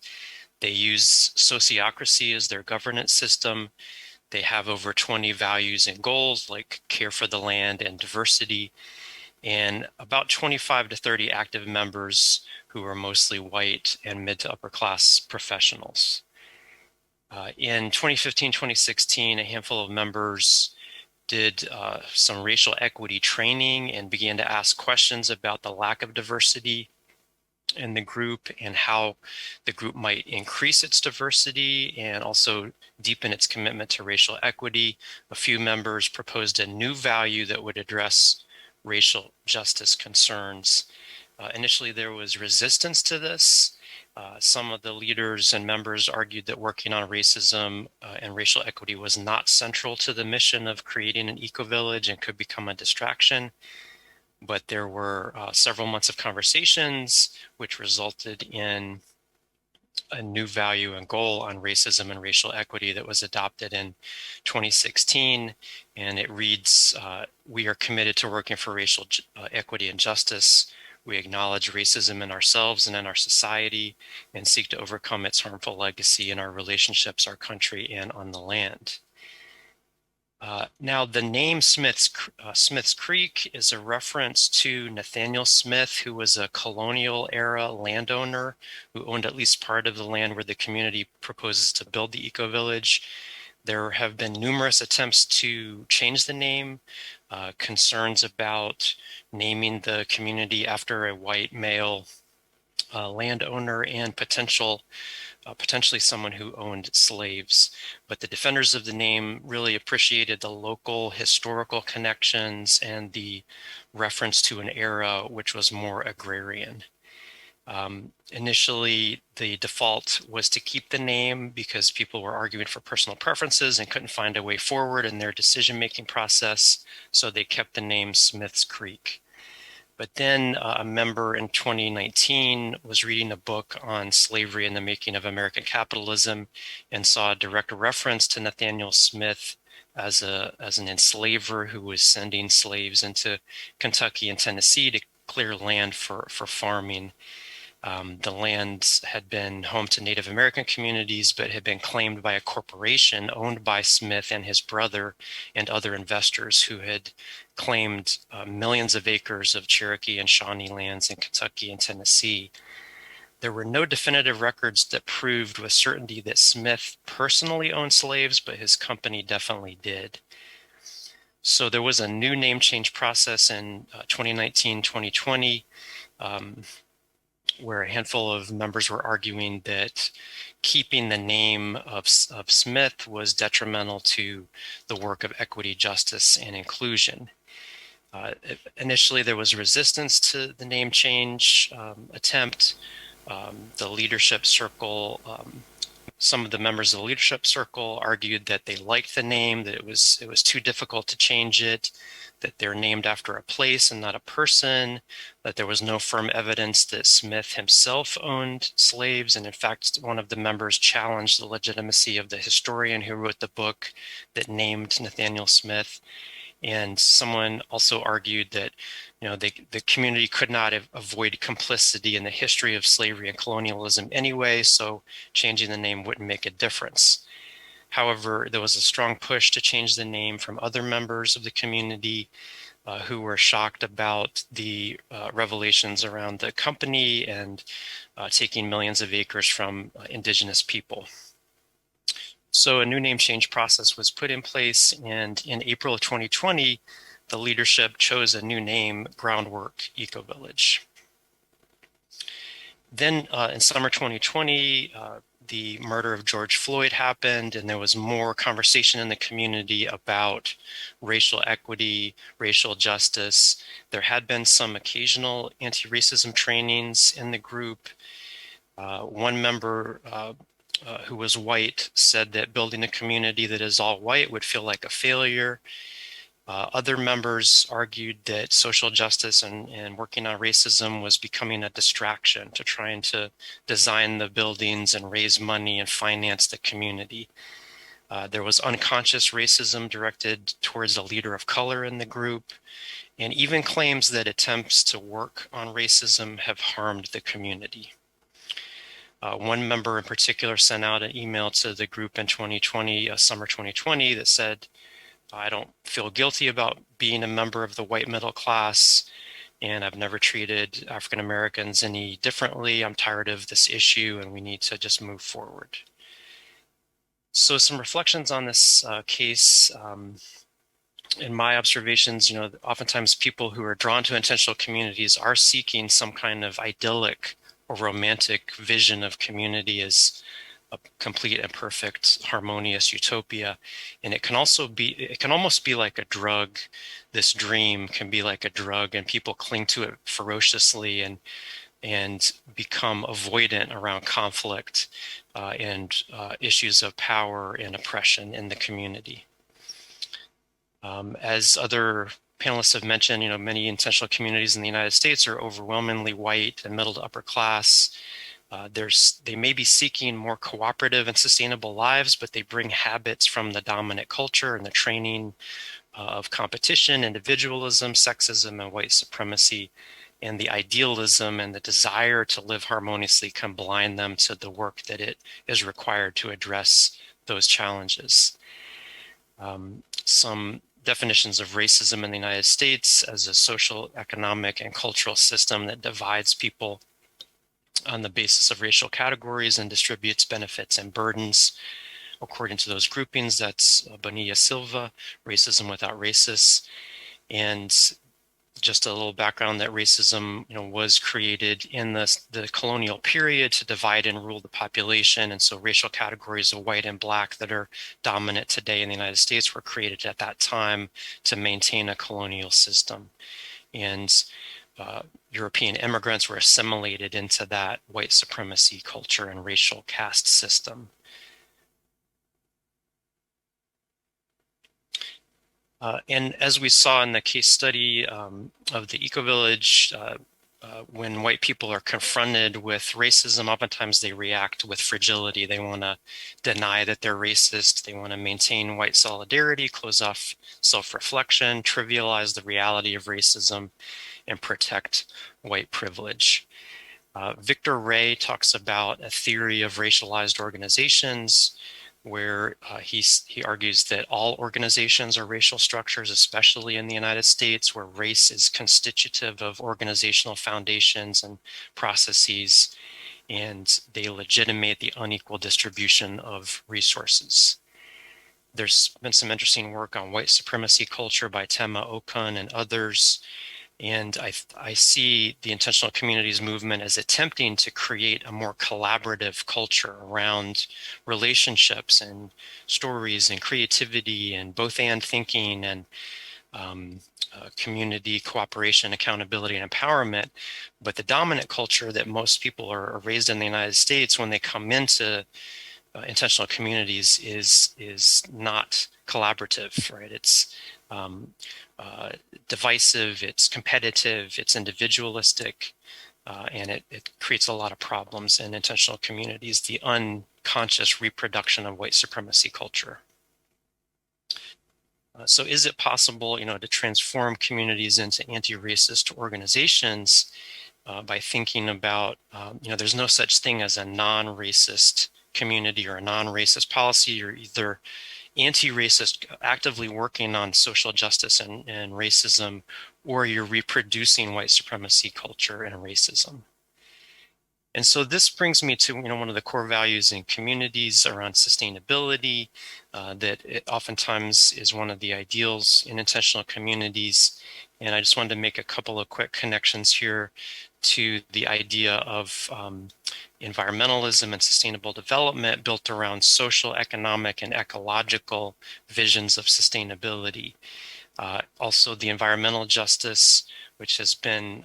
They use sociocracy as their governance system. They have over 20 values and goals like care for the land and diversity, and about 25 to 30 active members who are mostly white and mid to upper class professionals. In 2015, 2016, a handful of members did some racial equity training and began to ask questions about the lack of diversity in the group and how the group might increase its diversity and also deepen its commitment to racial equity. A few members proposed a new value that would address racial justice concerns. Initially, there was resistance to this. Some of the leaders and members argued that working on racism and racial equity was not central to the mission of creating an eco-village and could become a distraction. But there were several months of conversations which resulted in a new value and goal on racism and racial equity that was adopted in 2016. And it reads, we are committed to working for racial equity and justice. We acknowledge racism in ourselves and in our society and seek to overcome its harmful legacy in our relationships, our country, and on the land. Now, the name Smith's Creek is a reference to Nathaniel Smith, who was a colonial era landowner who owned at least part of the land where the community proposes to build the eco-village. There have been numerous attempts to change the name, concerns about naming the community after a white male landowner and potentially someone who owned slaves. But the defenders of the name really appreciated the local historical connections and the reference to an era which was more agrarian. Initially, the default was to keep the name because people were arguing for personal preferences and couldn't find a way forward in their decision-making process, so they kept the name Smith's Creek. But then a member in 2019 was reading a book on slavery and the making of American capitalism and saw a direct reference to Nathaniel Smith as an enslaver who was sending slaves into Kentucky and Tennessee to clear land for farming. The land had been home to Native American communities, but had been claimed by a corporation owned by Smith and his brother and other investors who had claimed millions of acres of Cherokee and Shawnee lands in Kentucky and Tennessee. There were no definitive records that proved with certainty that Smith personally owned slaves, but his company definitely did. So there was a new name change process in 2019-2020, where a handful of members were arguing that keeping the name of Smith was detrimental to the work of equity, justice, and inclusion. Initially, there was resistance to the name change attempt. The leadership circle, some of the members of the leadership circle argued that they liked the name, that it was too difficult to change it, that they're named after a place and not a person, that there was no firm evidence that Smith himself owned slaves. And in fact, one of the members challenged the legitimacy of the historian who wrote the book that named Nathaniel Smith. And someone also argued that, the community could not avoid complicity in the history of slavery and colonialism anyway, so changing the name wouldn't make a difference. However, there was a strong push to change the name from other members of the community who were shocked about the revelations around the company and taking millions of acres from indigenous people. So a new name change process was put in place, and in April of 2020, the leadership chose a new name, Groundwork Eco-Village. Then in summer 2020, the murder of George Floyd happened, and there was more conversation in the community about racial equity, racial justice. There had been some occasional anti-racism trainings in the group. One member who was white said that building a community that is all white would feel like a failure. Other members argued that social justice and working on racism was becoming a distraction to trying to design the buildings and raise money and finance the community. There was unconscious racism directed towards a leader of color in the group, and even claims that attempts to work on racism have harmed the community. One member in particular sent out an email to the group in 2020, summer 2020, that said, I don't feel guilty about being a member of the white middle class, and I've never treated African Americans any differently. I'm tired of this issue, and we need to just move forward. So some reflections on this case. In my observations, oftentimes people who are drawn to intentional communities are seeking some kind of idyllic or romantic vision of community as a complete and perfect harmonious utopia. And it can also be, it can almost be like a drug. This dream can be like a drug, and people cling to it ferociously and become avoidant around conflict and issues of power and oppression in the community. As other panelists have mentioned, many intentional communities in the United States are overwhelmingly white and middle to upper class. They may be seeking more cooperative and sustainable lives, but they bring habits from the dominant culture and the training of competition, individualism, sexism, and white supremacy. And the idealism and the desire to live harmoniously can blind them to the work that it is required to address those challenges. Some definitions of racism in the United States as a social, economic, and cultural system that divides people on the basis of racial categories and distributes benefits and burdens according to those groupings. That's Bonilla Silva, Racism Without Racists. And just a little background that racism was created in the colonial period to divide and rule the population. And so racial categories of white and black that are dominant today in the United States were created at that time to maintain a colonial system. And European immigrants were assimilated into that white supremacy culture and racial caste system. And as we saw in the case study of the eco-village, when white people are confronted with racism, oftentimes they react with fragility. They want to deny that they're racist. They want to maintain white solidarity, close off self-reflection, trivialize the reality of racism, and protect white privilege. Victor Ray talks about a theory of racialized organizations, where he argues that all organizations are racial structures, especially in the United States, where race is constitutive of organizational foundations and processes, and they legitimate the unequal distribution of resources. There's been some interesting work on white supremacy culture by Tema Okun and others. And I see the intentional communities movement as attempting to create a more collaborative culture around relationships and stories and creativity and both and thinking and community cooperation, accountability, and empowerment. But the dominant culture that most people are raised in the United States when they come into intentional communities is not collaborative, right? It's divisive, it's competitive, it's individualistic, and it creates a lot of problems in intentional communities, the unconscious reproduction of white supremacy culture. So is it possible, to transform communities into anti-racist organizations by thinking about, there's no such thing as a non-racist community or a non-racist policy. You're either anti-racist, actively working on social justice and racism, or you're reproducing white supremacy culture and racism. And so this brings me to one of the core values in communities around sustainability, that it oftentimes is one of the ideals in intentional communities. And I just wanted to make a couple of quick connections here to the idea of environmentalism and sustainable development built around social, economic, and ecological visions of sustainability. Also, the environmental justice, which has been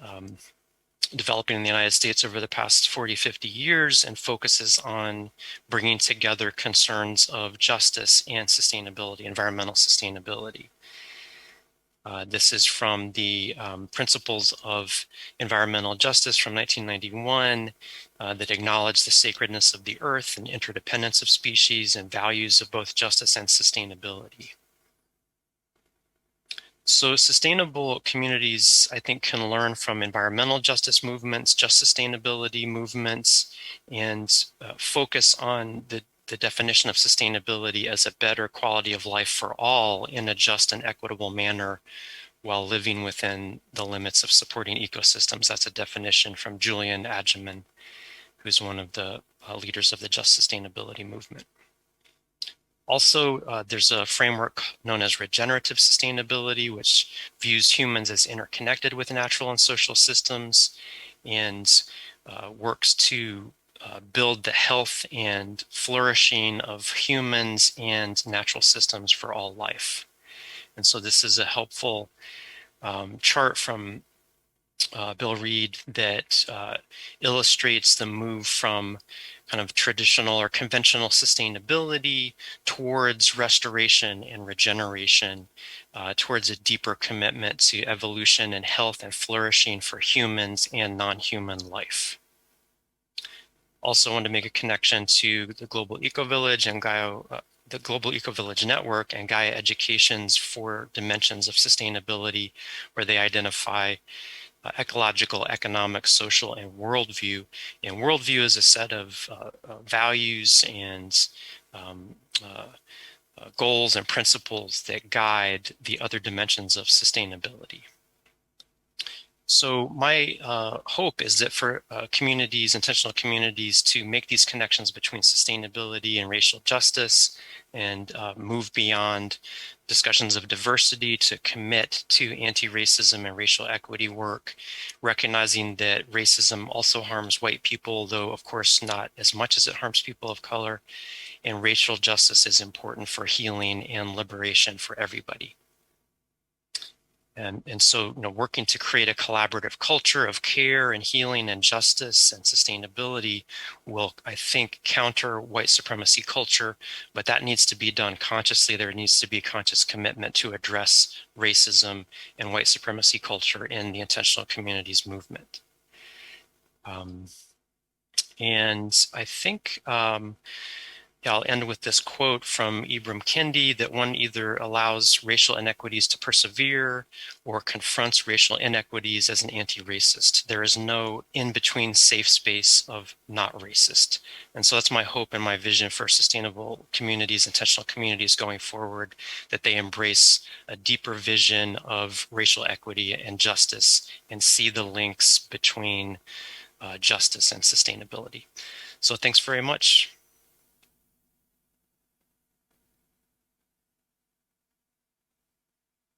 developing in the United States over the past 40, 50 years and focuses on bringing together concerns of justice and sustainability, environmental sustainability. This is from the Principles of Environmental Justice from 1991 that acknowledge the sacredness of the earth and interdependence of species and values of both justice and sustainability. So sustainable communities, I think, can learn from environmental justice movements, just sustainability movements, and focus on the definition of sustainability as a better quality of life for all in a just and equitable manner while living within the limits of supporting ecosystems. That's a definition from Julian Adjaman, who's one of the leaders of the just sustainability movement. Also, there's a framework known as regenerative sustainability, which views humans as interconnected with natural and social systems and works to build the health and flourishing of humans and natural systems for all life. And so this is a helpful chart from Bill Reed that illustrates the move from kind of traditional or conventional sustainability towards restoration and regeneration, towards a deeper commitment to evolution and health and flourishing for humans and non-human life. Also want to make a connection to the Global Eco-Village and Gaia, the Global Eco-Village Network and Gaia Education's 4 dimensions of sustainability, where they identify ecological, economic, social, and worldview. And worldview is a set of values and goals and principles that guide the other dimensions of sustainability. So my hope is that for communities, intentional communities, to make these connections between sustainability and racial justice and move beyond discussions of diversity to commit to anti-racism and racial equity work, recognizing that racism also harms white people, though of course not as much as it harms people of color, and racial justice is important for healing and liberation for everybody. And so, working to create a collaborative culture of care and healing and justice and sustainability will, I think, counter white supremacy culture, but that needs to be done consciously. There needs to be a conscious commitment to address racism and white supremacy culture in the intentional communities movement. And I think I'll end with this quote from Ibram Kendi, that one either allows racial inequities to persevere or confronts racial inequities as an anti-racist. There is no in-between safe space of not racist. And so that's my hope and my vision for sustainable communities, intentional communities going forward, that they embrace a deeper vision of racial equity and justice and see the links between justice and sustainability. So thanks very much.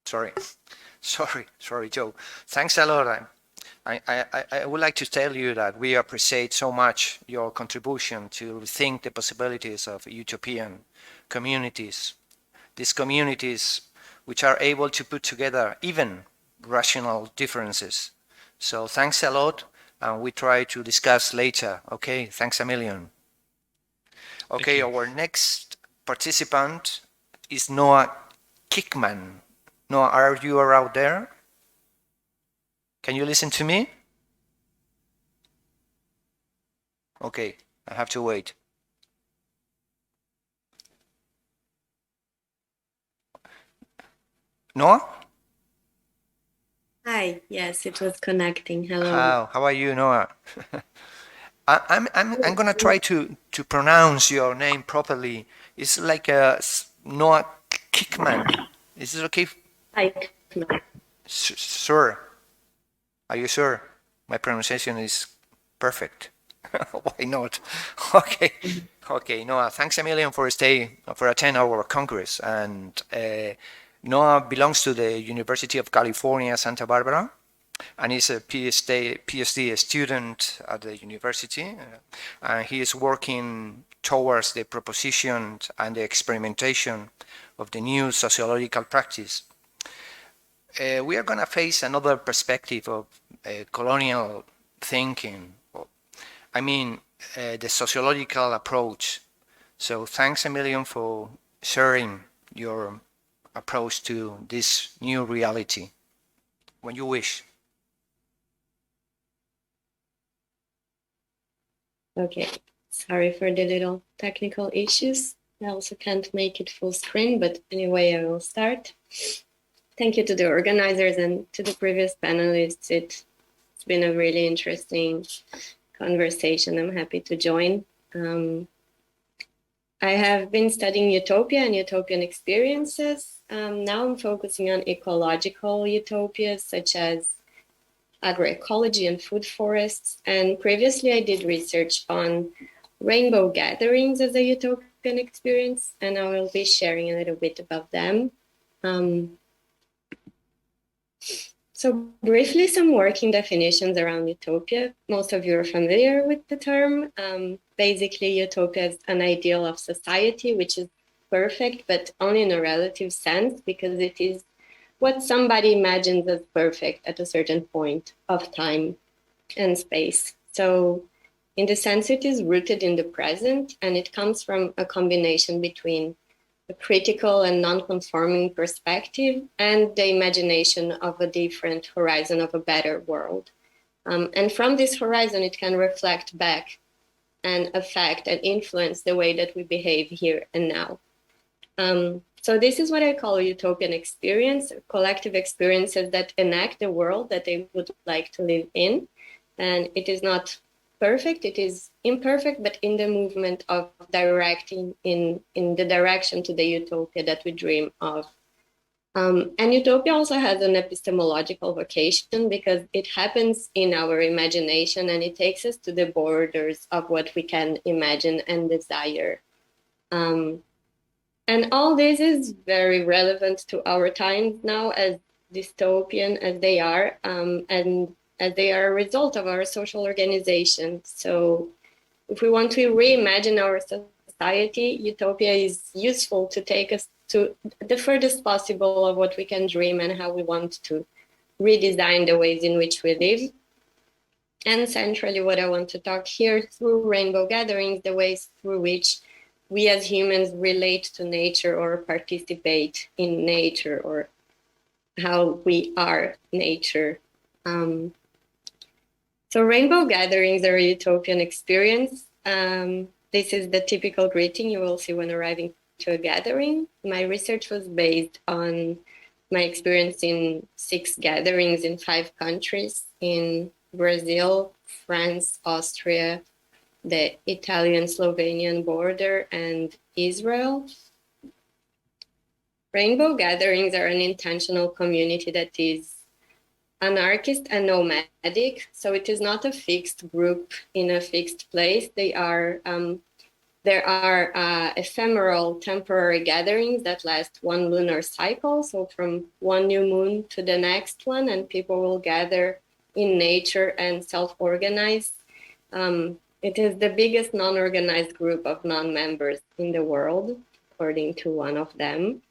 Sorry, Joe. Thanks a lot. I would like to tell you that we appreciate so much your contribution to rethink the possibilities of utopian communities. These communities which are able to put together even rational differences. So thanks a lot, and we try to discuss later. Okay, thanks a million. Okay, our next participant is Noah Cykman. Noah, are you around there? Can you listen to me? Okay, I have to wait. Noah? Hi, yes, it was connecting. Hello. How are you, Noah? I'm gonna try to pronounce your name properly. It's like Noah Cykman. Is it okay? Hi. Sure. Are you sure? My pronunciation is perfect. Why not? Okay. Okay, Noah, thanks a million for attending our Congress. And Noah belongs to the University of California, Santa Barbara, and is a PhD student at the university. And he is working towards the proposition and the experimentation of the new sociological practice. We are going to face another perspective of colonial thinking. I mean, the sociological approach. So thanks a million for sharing your approach to this new reality. When you wish. Okay, sorry for the little technical issues. I also can't make it full screen, but anyway, I will start. Thank you to the organizers and to the previous panelists. It's been a really interesting conversation. I'm happy to join. I have been studying Utopia and Utopian experiences. Now I'm focusing on ecological utopias, such as agroecology and food forests. And previously I did research on rainbow gatherings as a utopian experience, and I will be sharing a little bit about them. So briefly, some working definitions around utopia. Most of you are familiar with the term. Basically, utopia is an ideal of society, which is perfect, but only in a relative sense, because it is what somebody imagines as perfect at a certain point of time and space. So in the sense, it is rooted in the present, and it comes from a combination between a critical and non-conforming perspective and the imagination of a different horizon of a better world. And from this horizon, it can reflect back and affect and influence the way that we behave here and now. So this is what I call a utopian experience, collective experiences that enact the world that they would like to live in. And it is not perfect, it is imperfect, but in the movement of directing in the direction to the utopia that we dream of. And utopia also has an epistemological vocation because it happens in our imagination and it takes us to the borders of what we can imagine and desire. And all this is very relevant to our times now, as dystopian as they are, and as they are a result of our social organization. So if we want to reimagine our society, utopia is useful to take us to the furthest possible of what we can dream and how we want to redesign the ways in which we live. And centrally, what I want to talk here through rainbow gatherings, the ways through which we as humans relate to nature or participate in nature, or how we are nature. So rainbow gatherings are a utopian experience. This is the typical greeting you will see when arriving to a gathering. My research was based on my experience in 6 gatherings in 5 countries, in Brazil, France, Austria, the Italian-Slovenian border, and Israel. Rainbow gatherings are an intentional community that is anarchist and nomadic, so it is not a fixed group in a fixed place. There are ephemeral temporary gatherings that last 1 lunar cycle, so from one new moon to the next one, and people will gather in nature and self-organize. It is the biggest non-organized group of non-members in the world, according to one of them.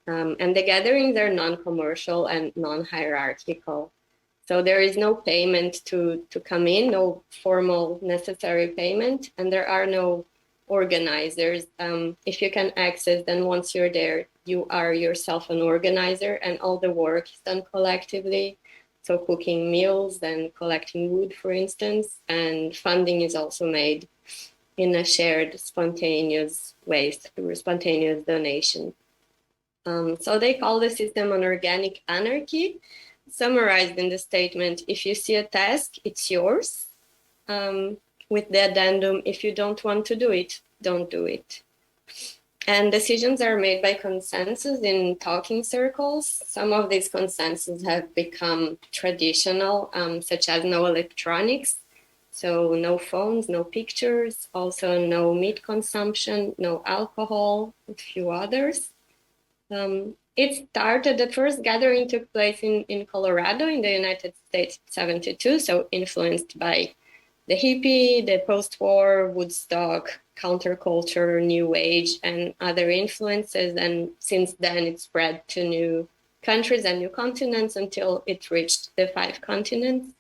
And the gatherings are non-commercial and non-hierarchical. So there is no payment to come in, no formal necessary payment, and there are no organizers. If you can access, then once you're there, you are yourself an organizer, and all the work is done collectively. So cooking meals and collecting wood, for instance, and funding is also made in a shared spontaneous way through spontaneous donation. So they call the system an organic anarchy, summarized in the statement, if you see a task, it's yours, with the addendum, if you don't want to do it, don't do it. And decisions are made by consensus in talking circles. Some of these consensus have become traditional, such as no electronics, so no phones, no pictures, also no meat consumption, no alcohol, a few others. It started, the first gathering took place in Colorado in the United States, 1972, so influenced by the hippie, the post-war, Woodstock, counterculture, new age, and other influences. And since then, it spread to new countries and new continents until it reached the 5 continents.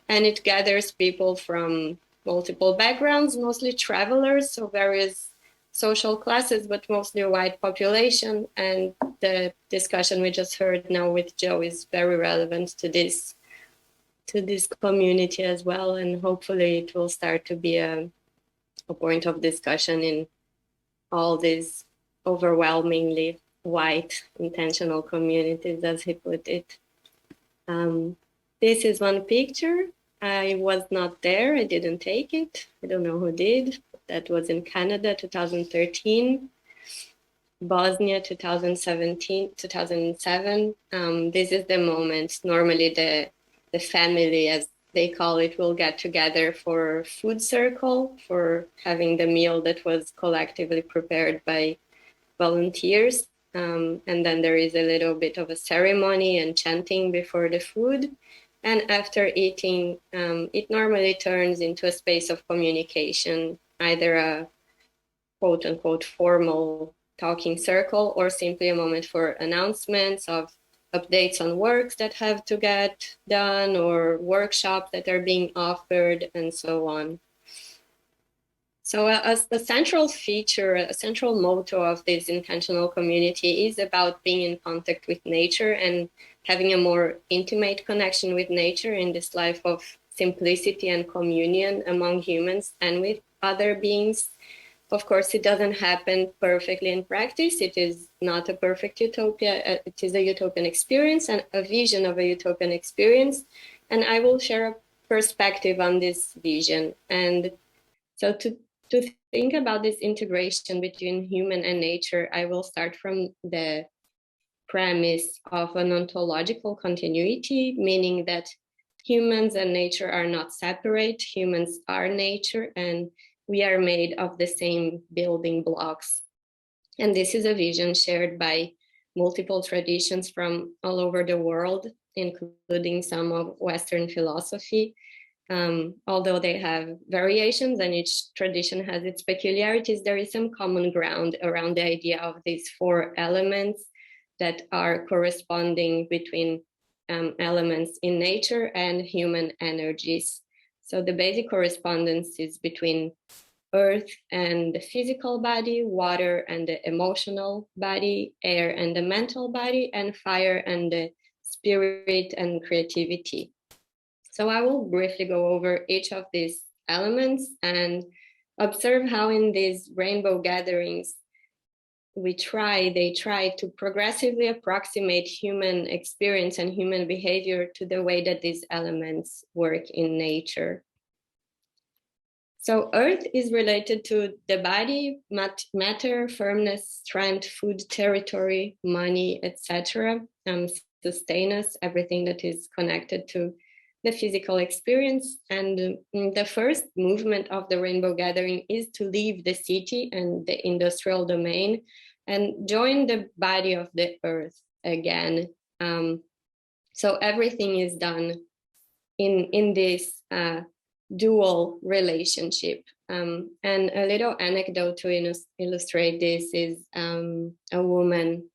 And it gathers people from multiple backgrounds, mostly travelers, so various social classes, but mostly a white population. And the discussion we just heard now with Joe is very relevant to this community as well. And hopefully it will start to be a point of discussion in all these overwhelmingly white intentional communities, as he put it. This is one picture. I was not there, I didn't take it. I don't know who did. That was in Canada, 2013. Bosnia, 2007. This is the moment. Normally the family, as they call it, will get together for food circle, for having the meal that was collectively prepared by volunteers. And then there is a little bit of a ceremony and chanting before the food. And after eating, it normally turns into a space of communication, either a quote unquote formal talking circle or simply a moment for announcements of updates on works that have to get done or workshops that are being offered and so on. So as the central feature, a central motto of this intentional community is about being in contact with nature and having a more intimate connection with nature in this life of simplicity and communion among humans and with other beings. Of course, it doesn't happen perfectly in practice. It is not a perfect utopia. It is a utopian experience and a vision of a utopian experience. And I will share a perspective on this vision. And so to think about this integration between human and nature, I will start from the premise of an ontological continuity, meaning that humans and nature are not separate. Humans are nature, and we are made of the same building blocks. And this is a vision shared by multiple traditions from all over the world, including some of Western philosophy. Although they have variations and each tradition has its peculiarities, there is some common ground around the idea of these four elements that are corresponding between elements in nature and human energies. So the basic correspondence is between earth and the physical body, water and the emotional body, air and the mental body, and fire and the spirit and creativity. So I will briefly go over each of these elements and observe how in these rainbow gatherings, they try to progressively approximate human experience and human behavior to the way that these elements work in nature. So earth is related to the body, matter, firmness, strength, food, territory, money, etc. Sustenance, everything that is connected to the physical experience. And the first movement of the rainbow gathering is to leave the city and the industrial domain and join the body of the earth again. So everything is done in this dual relationship. And a little anecdote to illustrate this is a woman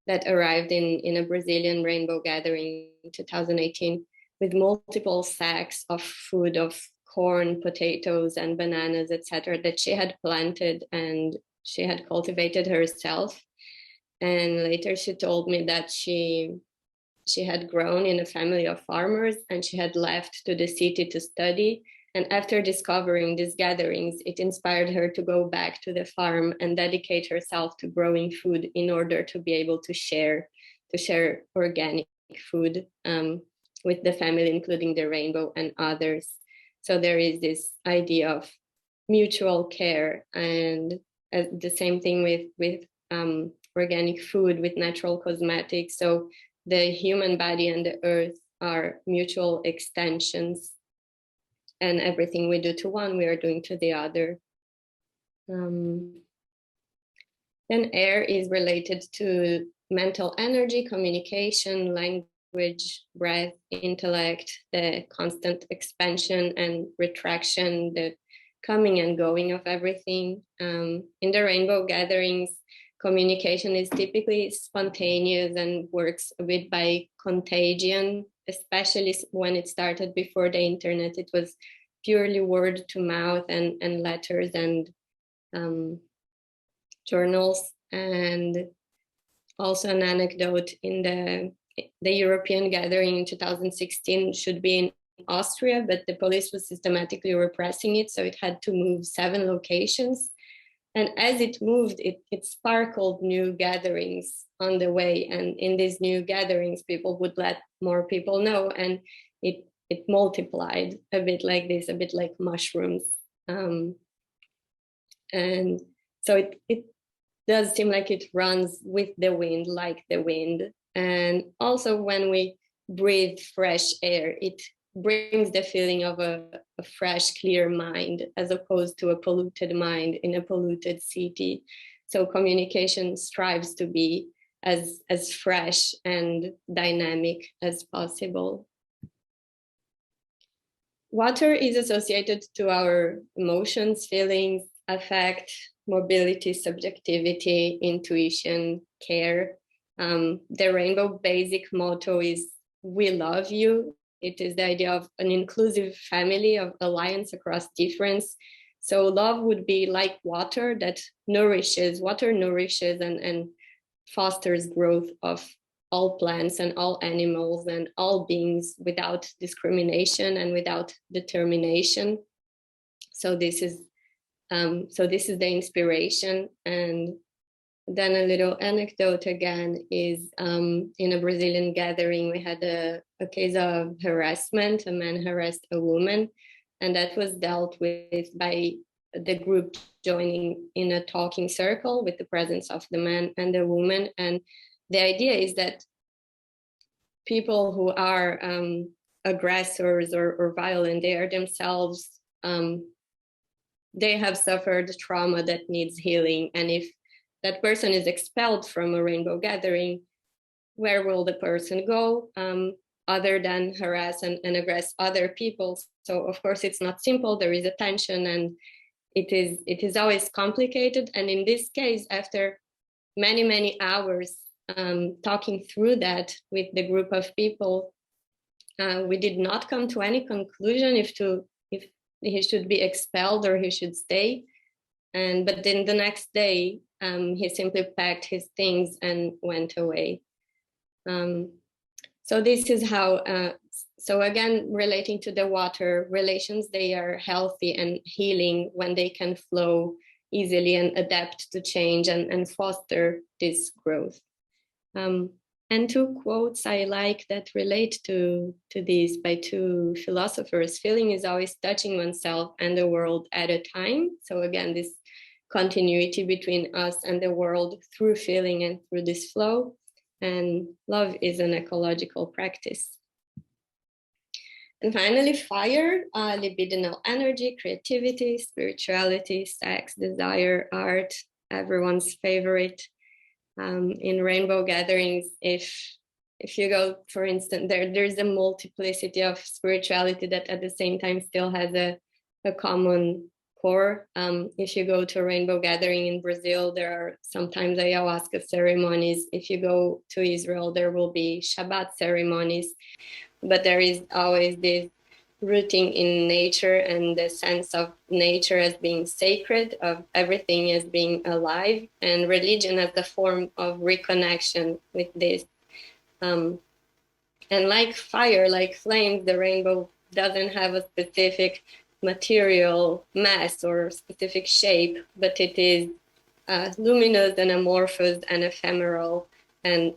that arrived in a Brazilian rainbow gathering in 2018 with multiple sacks of food, of corn, potatoes, and bananas, etc., that she had planted and she had cultivated herself. And later she told me that she had grown in a family of farmers and she had left to the city to study. And after discovering these gatherings, it inspired her to go back to the farm and dedicate herself to growing food in order to be able to share organic food with the family, including the rainbow and others. So there is this idea of mutual care, and the same thing with organic food, with natural cosmetics. So the human body and the earth are mutual extensions, and everything we do to one, we are doing to the other. Then air is related to mental energy, communication, language, breath, intellect, the constant expansion and retraction, the coming and going of everything. In the rainbow gatherings, communication is typically spontaneous and works a bit by contagion, especially when it started before the internet. It was purely word to mouth and letters and journals. And also an anecdote, in the European gathering in 2016 should be in Austria, but the police was systematically repressing it, so it had to move 7 locations. And as it moved, it sparkled new gatherings on the way. And in these new gatherings, people would let more people know, and it multiplied a bit like this, a bit like mushrooms. And so it does seem like it runs with the wind, like the wind. And also when we breathe fresh air, it brings the feeling of a fresh, clear mind, as opposed to a polluted mind in a polluted city. So communication strives to be as fresh and dynamic as possible. Water is associated to our emotions, feelings, affect, mobility, subjectivity, intuition, care. The rainbow basic motto is "We love you." It is the idea of an inclusive family, of alliance across difference. So love would be like water that nourishes, and fosters growth of all plants and all animals and all beings without discrimination and without determination. So this is the inspiration. And then a little anecdote again is in a Brazilian gathering, we had a case of harassment. A man harassed a woman, and that was dealt with by the group joining in a talking circle with the presence of the man and the woman. And the idea is that people who are aggressors or violent, they are themselves, they have suffered trauma that needs healing. And if that person is expelled from a rainbow gathering, where will the person go other than harass and aggress other people? So of course it's not simple, there is a tension, and it is always complicated. And in this case, after many hours talking through that with the group of people, we did not come to any conclusion if he should be expelled or he should stay. But then the next day, he simply packed his things and went away. So this is how, so again, relating to the water relations, they are healthy and healing when they can flow easily and adapt to change and foster this growth. And two quotes I like that relate to this by two philosophers. Feeling is always touching oneself and the world at a time. So again, this continuity between us and the world through feeling and through this flow. And love is an ecological practice. And finally, fire, libidinal energy, creativity, spirituality, sex, desire, art, everyone's favorite. In rainbow gatherings, if you go, for instance, there's a multiplicity of spirituality that at the same time still has a common core. If you go to a rainbow gathering in Brazil, there are sometimes ayahuasca ceremonies. If you go to Israel, there will be Shabbat ceremonies. But there is always this rooting in nature and the sense of nature as being sacred, of everything as being alive, and religion as the form of reconnection with this. And like fire, like flames, the rainbow doesn't have a specific material mass or specific shape, but it is luminous and amorphous and ephemeral. And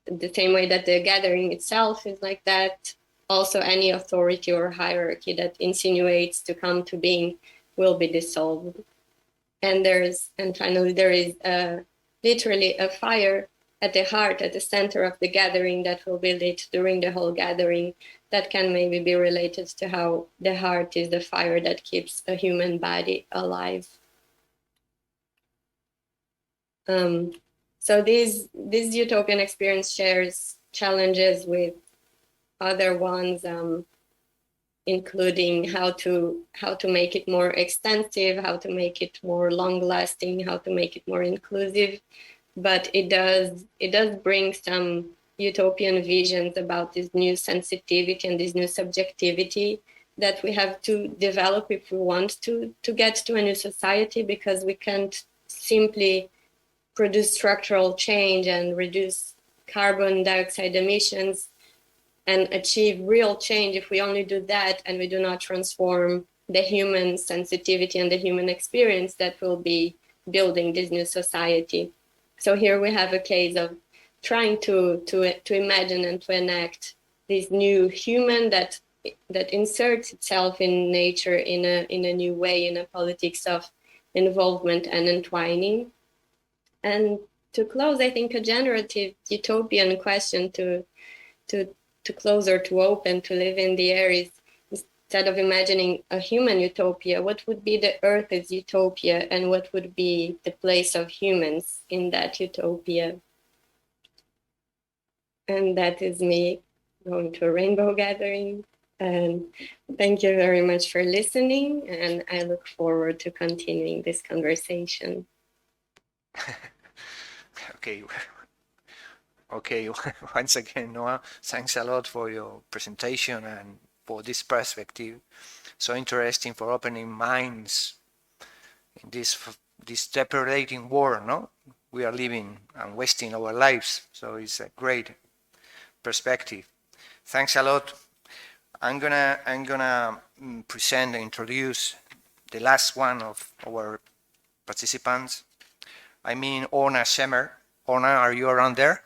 the same way that the gathering itself is like that, also any authority or hierarchy that insinuates to come to being will be dissolved. And finally, there is literally a fire at the heart, at the center of the gathering, that will be lit during the whole gathering, that can maybe be related to how the heart is the fire that keeps a human body alive. So this utopian experience shares challenges with other ones, including how to make it more extensive, how to make it more long-lasting, how to make it more inclusive. But it does bring some utopian visions about this new sensitivity and this new subjectivity that we have to develop if we want to get to a new society, because we can't simply produce structural change and reduce carbon dioxide emissions and achieve real change if we only do that and we do not transform the human sensitivity and the human experience that will be building this new society. So here we have a case of trying to imagine and to enact this new human that inserts itself in nature in a new way, in a politics of involvement and entwining. And to close, I think a generative utopian question to close or to open, to live in the air is, instead of imagining a human utopia, what would be the Earth's utopia, and what would be the place of humans in that utopia? And that is me going to a rainbow gathering. And thank you very much for listening. And I look forward to continuing this conversation. Okay. Okay, once again, Noah, thanks a lot for your presentation and for this perspective. So interesting for opening minds in this depredating world, no? We are living and wasting our lives. So it's a great perspective. Thanks a lot. I'm gonna present and introduce the last one of our participants. I mean Orna Shemer. Orna, are you around there?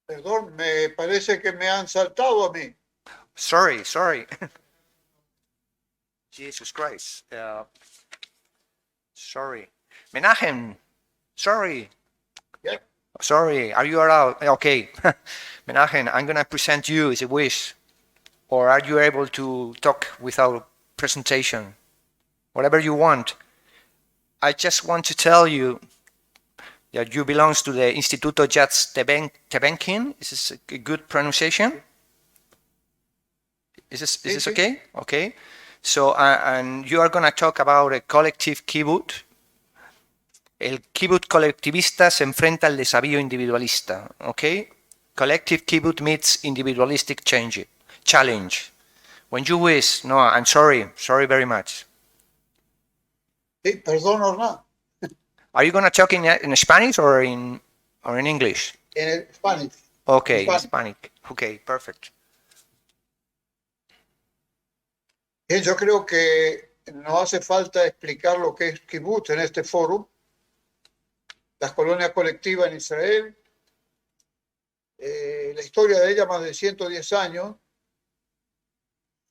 Perdón, me parece que me han saltado a mí. Sorry. Jesus Christ. Sorry. Menachem, sorry. Yeah. Sorry, are you around? Okay. Menachem, I'm going to present you as a wish. Or are you able to talk without presentation? Whatever you want. I just want to tell you that you belong to the Instituto Yad Tabenkin. Is this a good pronunciation? Is this okay? Okay. So, and you are going to talk about a collective kibbutz. El kibbutz colectivista se enfrenta al desafío individualista. Okay? Collective kibbutz meets individualistic challenge. When you wish, no, I'm sorry very much. Sí, perdón, Orna. Are you going to talk in Spanish or in English? En Spanish. Okay, Hispanic. Okay, perfect. Bien, yo creo que no hace falta explicar lo que es kibbutz en este foro. Las colonias colectivas en Israel, la historia de ella más de 110 años.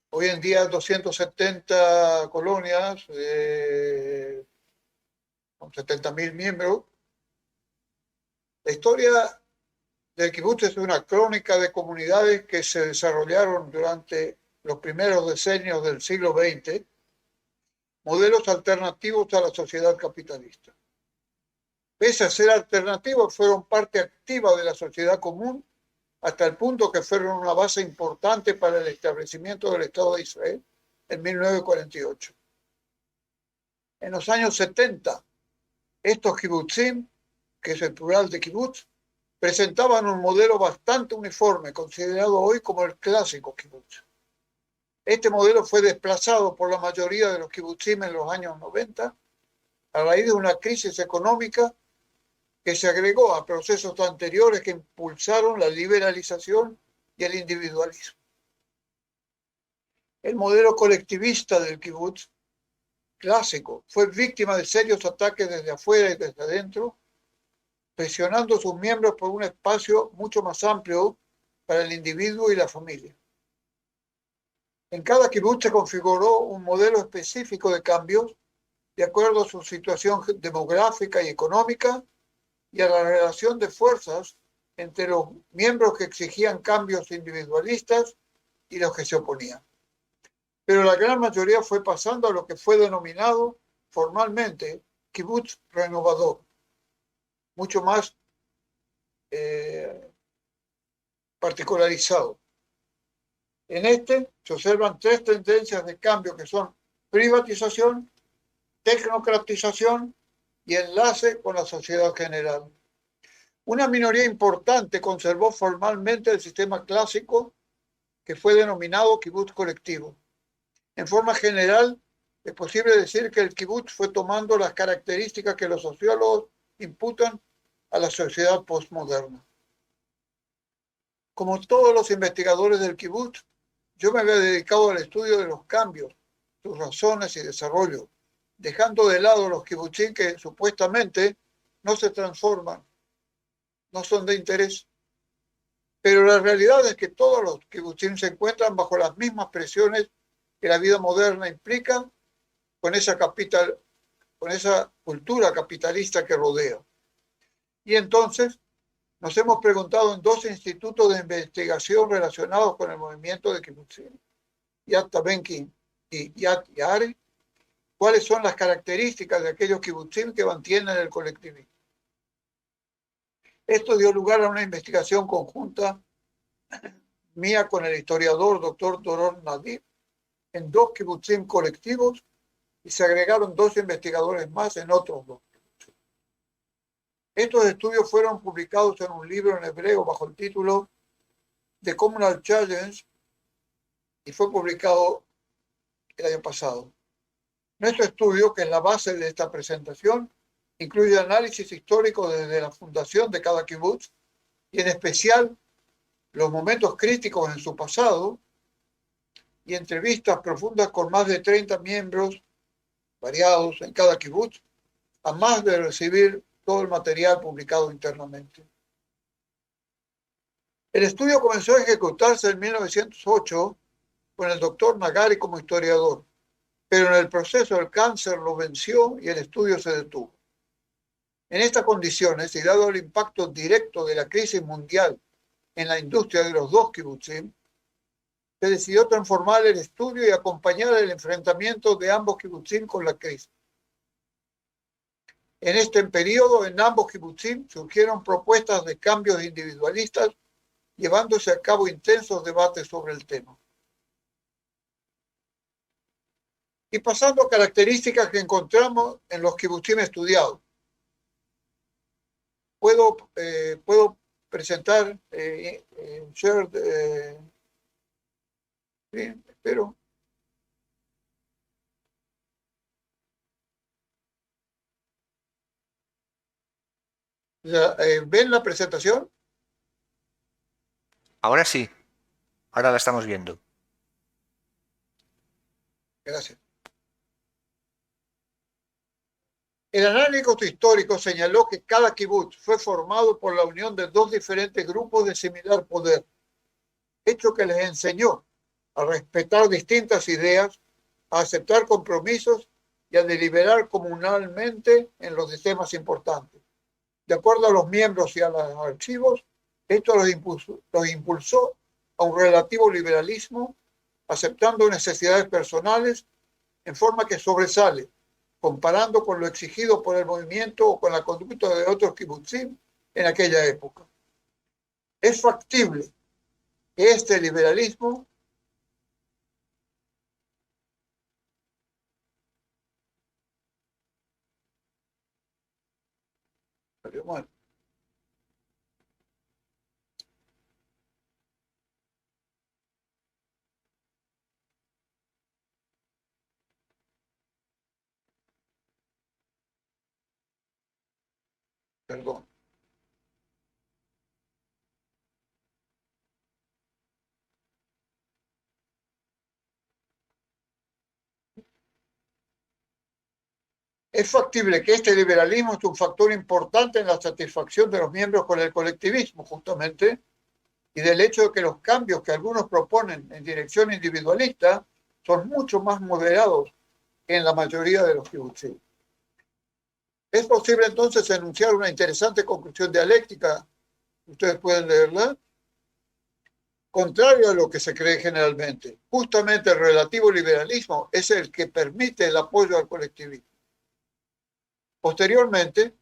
Hoy en día 270 colonias, con 70.000 miembros. La historia del kibbutz es una crónica de comunidades que se desarrollaron durante los primeros decenios del siglo XX, modelos alternativos a la sociedad capitalista. Pese a ser alternativos, fueron parte activa de la sociedad común hasta el punto que fueron una base importante para el establecimiento del Estado de Israel en 1948. En los años 70, estos kibbutzim, que es el plural de kibbutz, presentaban un modelo bastante uniforme, considerado hoy como el clásico kibbutz. Este modelo fue desplazado por la mayoría de los kibbutzim en los años 90 a raíz de una crisis económica que se agregó a procesos anteriores que impulsaron la liberalización y el individualismo. El modelo colectivista del kibbutz clásico fue víctima de serios ataques desde afuera y desde adentro, presionando a sus miembros por un espacio mucho más amplio para el individuo y la familia. En cada kibbutz se configuró un modelo específico de cambios de acuerdo a su situación demográfica y económica y a la relación de fuerzas entre los miembros que exigían cambios individualistas y los que se oponían. Pero la gran mayoría fue pasando a lo que fue denominado formalmente kibbutz renovador, mucho más particularizado. En este se observan tres tendencias de cambio que son privatización, tecnocratización y enlace con la sociedad general. Una minoría importante conservó formalmente el sistema clásico que fue denominado kibbutz colectivo. En forma general, es posible decir que el kibbutz fue tomando las características que los sociólogos imputan a la sociedad postmoderna. Como todos los investigadores del kibbutz, yo me había dedicado al estudio de los cambios, sus razones y desarrollo, dejando de lado los kibbutzim que supuestamente no se transforman, no son de interés. Pero la realidad es que todos los kibbutzim se encuentran bajo las mismas presiones que la vida moderna implica con esa cultura capitalista que rodea. Y entonces nos hemos preguntado en dos institutos de investigación relacionados con el movimiento de kibbutzim, Yad Tabenkin y Yad Yare, ¿Cuáles son las características de aquellos kibbutzim que mantienen el colectivismo? Esto dio lugar a una investigación conjunta mía con el historiador Dr. Doron Nadir en 2 kibbutzim colectivos y se agregaron 2 investigadores más en otros 2. Estos estudios fueron publicados en un libro en hebreo bajo el título The Communal Challenge y fue publicado el año pasado. Nuestro estudio, que es la base de esta presentación, incluye análisis histórico desde la fundación de cada kibutz y en especial los momentos críticos en su pasado y entrevistas profundas con más de 30 miembros variados en cada kibutz, a más de recibir todo el material publicado internamente. El estudio comenzó a ejecutarse en 1908 con el doctor Nagari como historiador, pero en el proceso el cáncer lo venció y el estudio se detuvo. En estas condiciones, y dado el impacto directo de la crisis mundial en la industria de los 2 kibbutzim, se decidió transformar el estudio y acompañar el enfrentamiento de ambos kibbutzim con la crisis. En este periodo, en ambos kibbutzim surgieron propuestas de cambios individualistas, llevándose a cabo intensos debates sobre el tema. Y pasando a características que encontramos en los kibbutzim estudiados. Puedo presentar shared, bien, espero. ¿Ven la presentación? Ahora sí, ahora la estamos viendo. Gracias. El análisis histórico señaló que cada kibutz fue formado por la unión de 2 diferentes grupos de similar poder, hecho que les enseñó a respetar distintas ideas, a aceptar compromisos y a deliberar comunalmente en los temas importantes. De acuerdo a los miembros y a los archivos, esto los impulsó a un relativo liberalismo, aceptando necesidades personales en forma que sobresale, comparando con lo exigido por el movimiento o con la conducta de otros kibbutzim en aquella época. Es factible que este liberalismo perdón. Es factible que este liberalismo es un factor importante en la satisfacción de los miembros con el colectivismo, justamente, y del hecho de que los cambios que algunos proponen en dirección individualista son mucho más moderados que en la mayoría de los kibbutzim. Es posible entonces enunciar una interesante conclusión dialéctica, ustedes pueden leerla, contrario a lo que se cree generalmente. Justamente el relativo liberalismo es el que permite el apoyo al colectivismo. Posteriormente,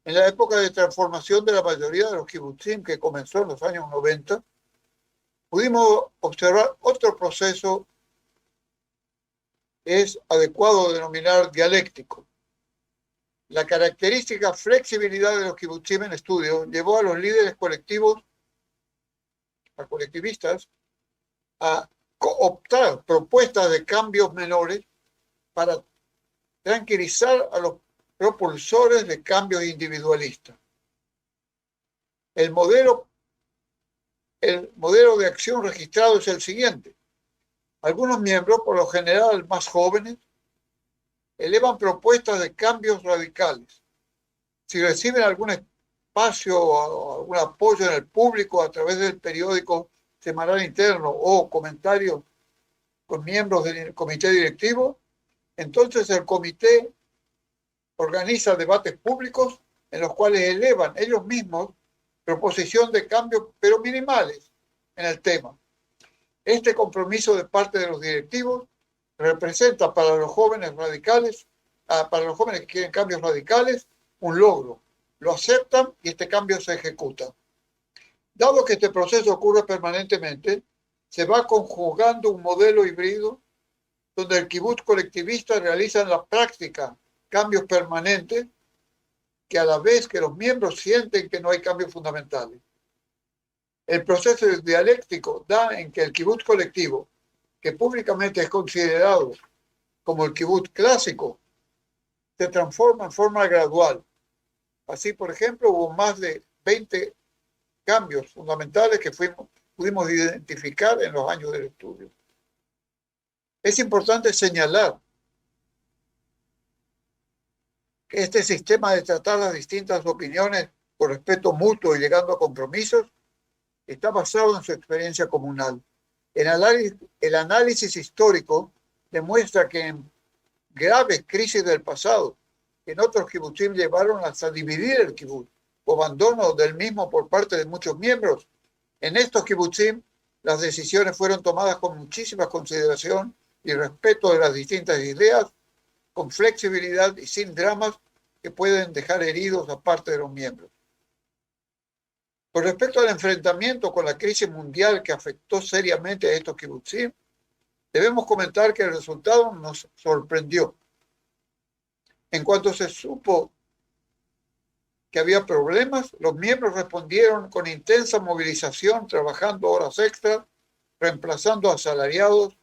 en la época de transformación de la mayoría de los kibbutzim, que comenzó en los años 90, pudimos observar otro proceso que es adecuado denominar dialéctico. La característica flexibilidad de los kibbutzim en estudio llevó a los líderes colectivos, a colectivistas, a optar propuestas de cambios menores para tranquilizar a los propulsores de cambios individualistas. El modelo de acción registrado es el siguiente. Algunos miembros, por lo general más jóvenes, elevan propuestas de cambios radicales. Si reciben algún espacio o algún apoyo en el público a través del periódico semanal interno o comentarios con miembros del comité directivo, entonces el comité organiza debates públicos en los cuales elevan ellos mismos proposición de cambios, pero minimales, en el tema. Este compromiso de parte de los directivos representa para los jóvenes radicales, para los jóvenes que quieren cambios radicales, un logro. Lo aceptan y este cambio se ejecuta. Dado que este proceso ocurre permanentemente, se va conjugando un modelo híbrido donde el kibutz colectivista realiza en la práctica cambios permanentes que a la vez que los miembros sienten que no hay cambios fundamentales. El proceso dialéctico da en que el kibutz colectivo, que públicamente es considerado como el kibutz clásico, se transforma en forma gradual. Así, por ejemplo, hubo más de 20 cambios fundamentales que pudimos identificar en los años del estudio. Es importante señalar que este sistema de tratar las distintas opiniones con respeto mutuo y llegando a compromisos está basado en su experiencia comunal. El análisis histórico demuestra que en graves crisis del pasado, que en otros kibutzim llevaron hasta dividir el kibutz o abandono del mismo por parte de muchos miembros, en estos kibutzim las decisiones fueron tomadas con muchísima consideración y respeto de las distintas ideas, con flexibilidad y sin dramas que pueden dejar heridos a parte de los miembros. Con respecto al enfrentamiento con la crisis mundial que afectó seriamente a estos kibutzim, debemos comentar que el resultado nos sorprendió. En cuanto se supo que había problemas, los miembros respondieron con intensa movilización, trabajando horas extras, reemplazando a asalariados,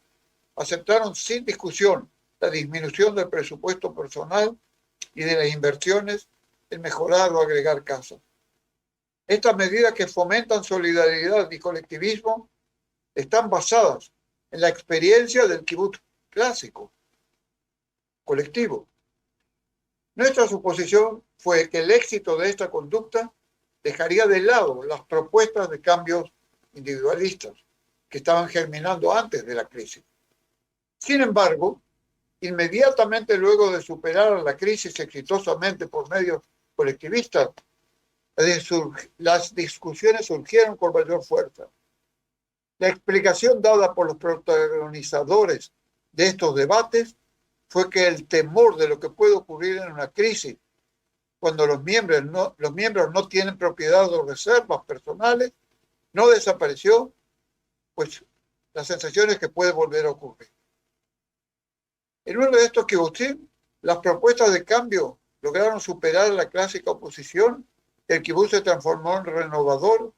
aceptaron sin discusión la disminución del presupuesto personal y de las inversiones en mejorar o agregar casas. Estas medidas que fomentan solidaridad y colectivismo están basadas en la experiencia del kibutz clásico, colectivo. Nuestra suposición fue que el éxito de esta conducta dejaría de lado las propuestas de cambios individualistas que estaban germinando antes de la crisis. Sin embargo, inmediatamente luego de superar la crisis exitosamente por medios colectivistas, las discusiones surgieron con mayor fuerza. La explicación dada por los protagonizadores de estos debates fue que el temor de lo que puede ocurrir en una crisis cuando los miembros no tienen propiedad o reservas personales no desapareció, pues la sensación es que puede volver a ocurrir. En uno de estos kibbutzim, las propuestas de cambio lograron superar la clásica oposición. El kibutz se transformó en renovador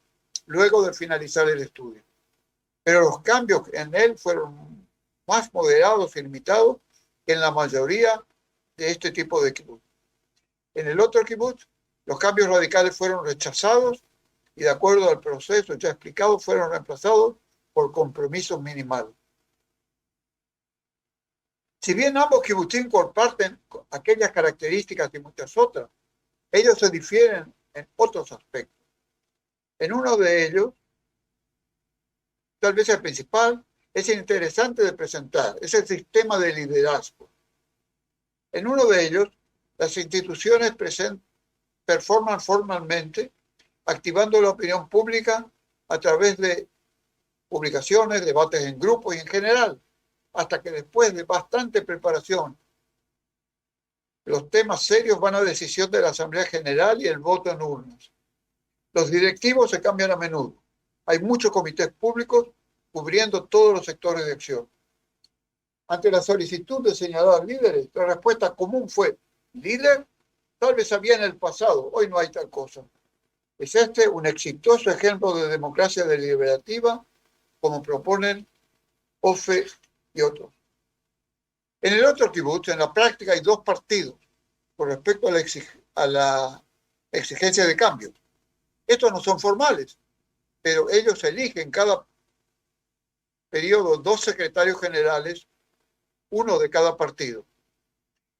luego de finalizar el estudio. Pero los cambios en él fueron más moderados y limitados que en la mayoría de este tipo de kibutz. En el otro kibutz, los cambios radicales fueron rechazados y, de acuerdo al proceso ya explicado, fueron reemplazados por compromisos minimales. Si bien ambos kibbutzim comparten aquellas características y muchas otras, ellos se difieren en otros aspectos. En uno de ellos, tal vez el principal, es interesante de presentar, es el sistema de liderazgo. En uno de ellos, las instituciones performan formalmente, activando la opinión pública a través de publicaciones, debates en grupos y en general, hasta que después de bastante preparación, los temas serios van a decisión de la Asamblea General y el voto en urnas. Los directivos se cambian a menudo. Hay muchos comités públicos cubriendo todos los sectores de acción. Ante la solicitud de señalar líderes, la respuesta común fue: ¿líder? Tal vez había en el pasado, hoy no hay tal cosa. ¿Es este un exitoso ejemplo de democracia deliberativa, como proponen OFE y otros? En el otro kibutz, en la práctica, hay dos partidos con respecto a la exigencia de cambio. Estos no son formales, pero ellos eligen cada periodo 2 secretarios generales, uno de cada partido.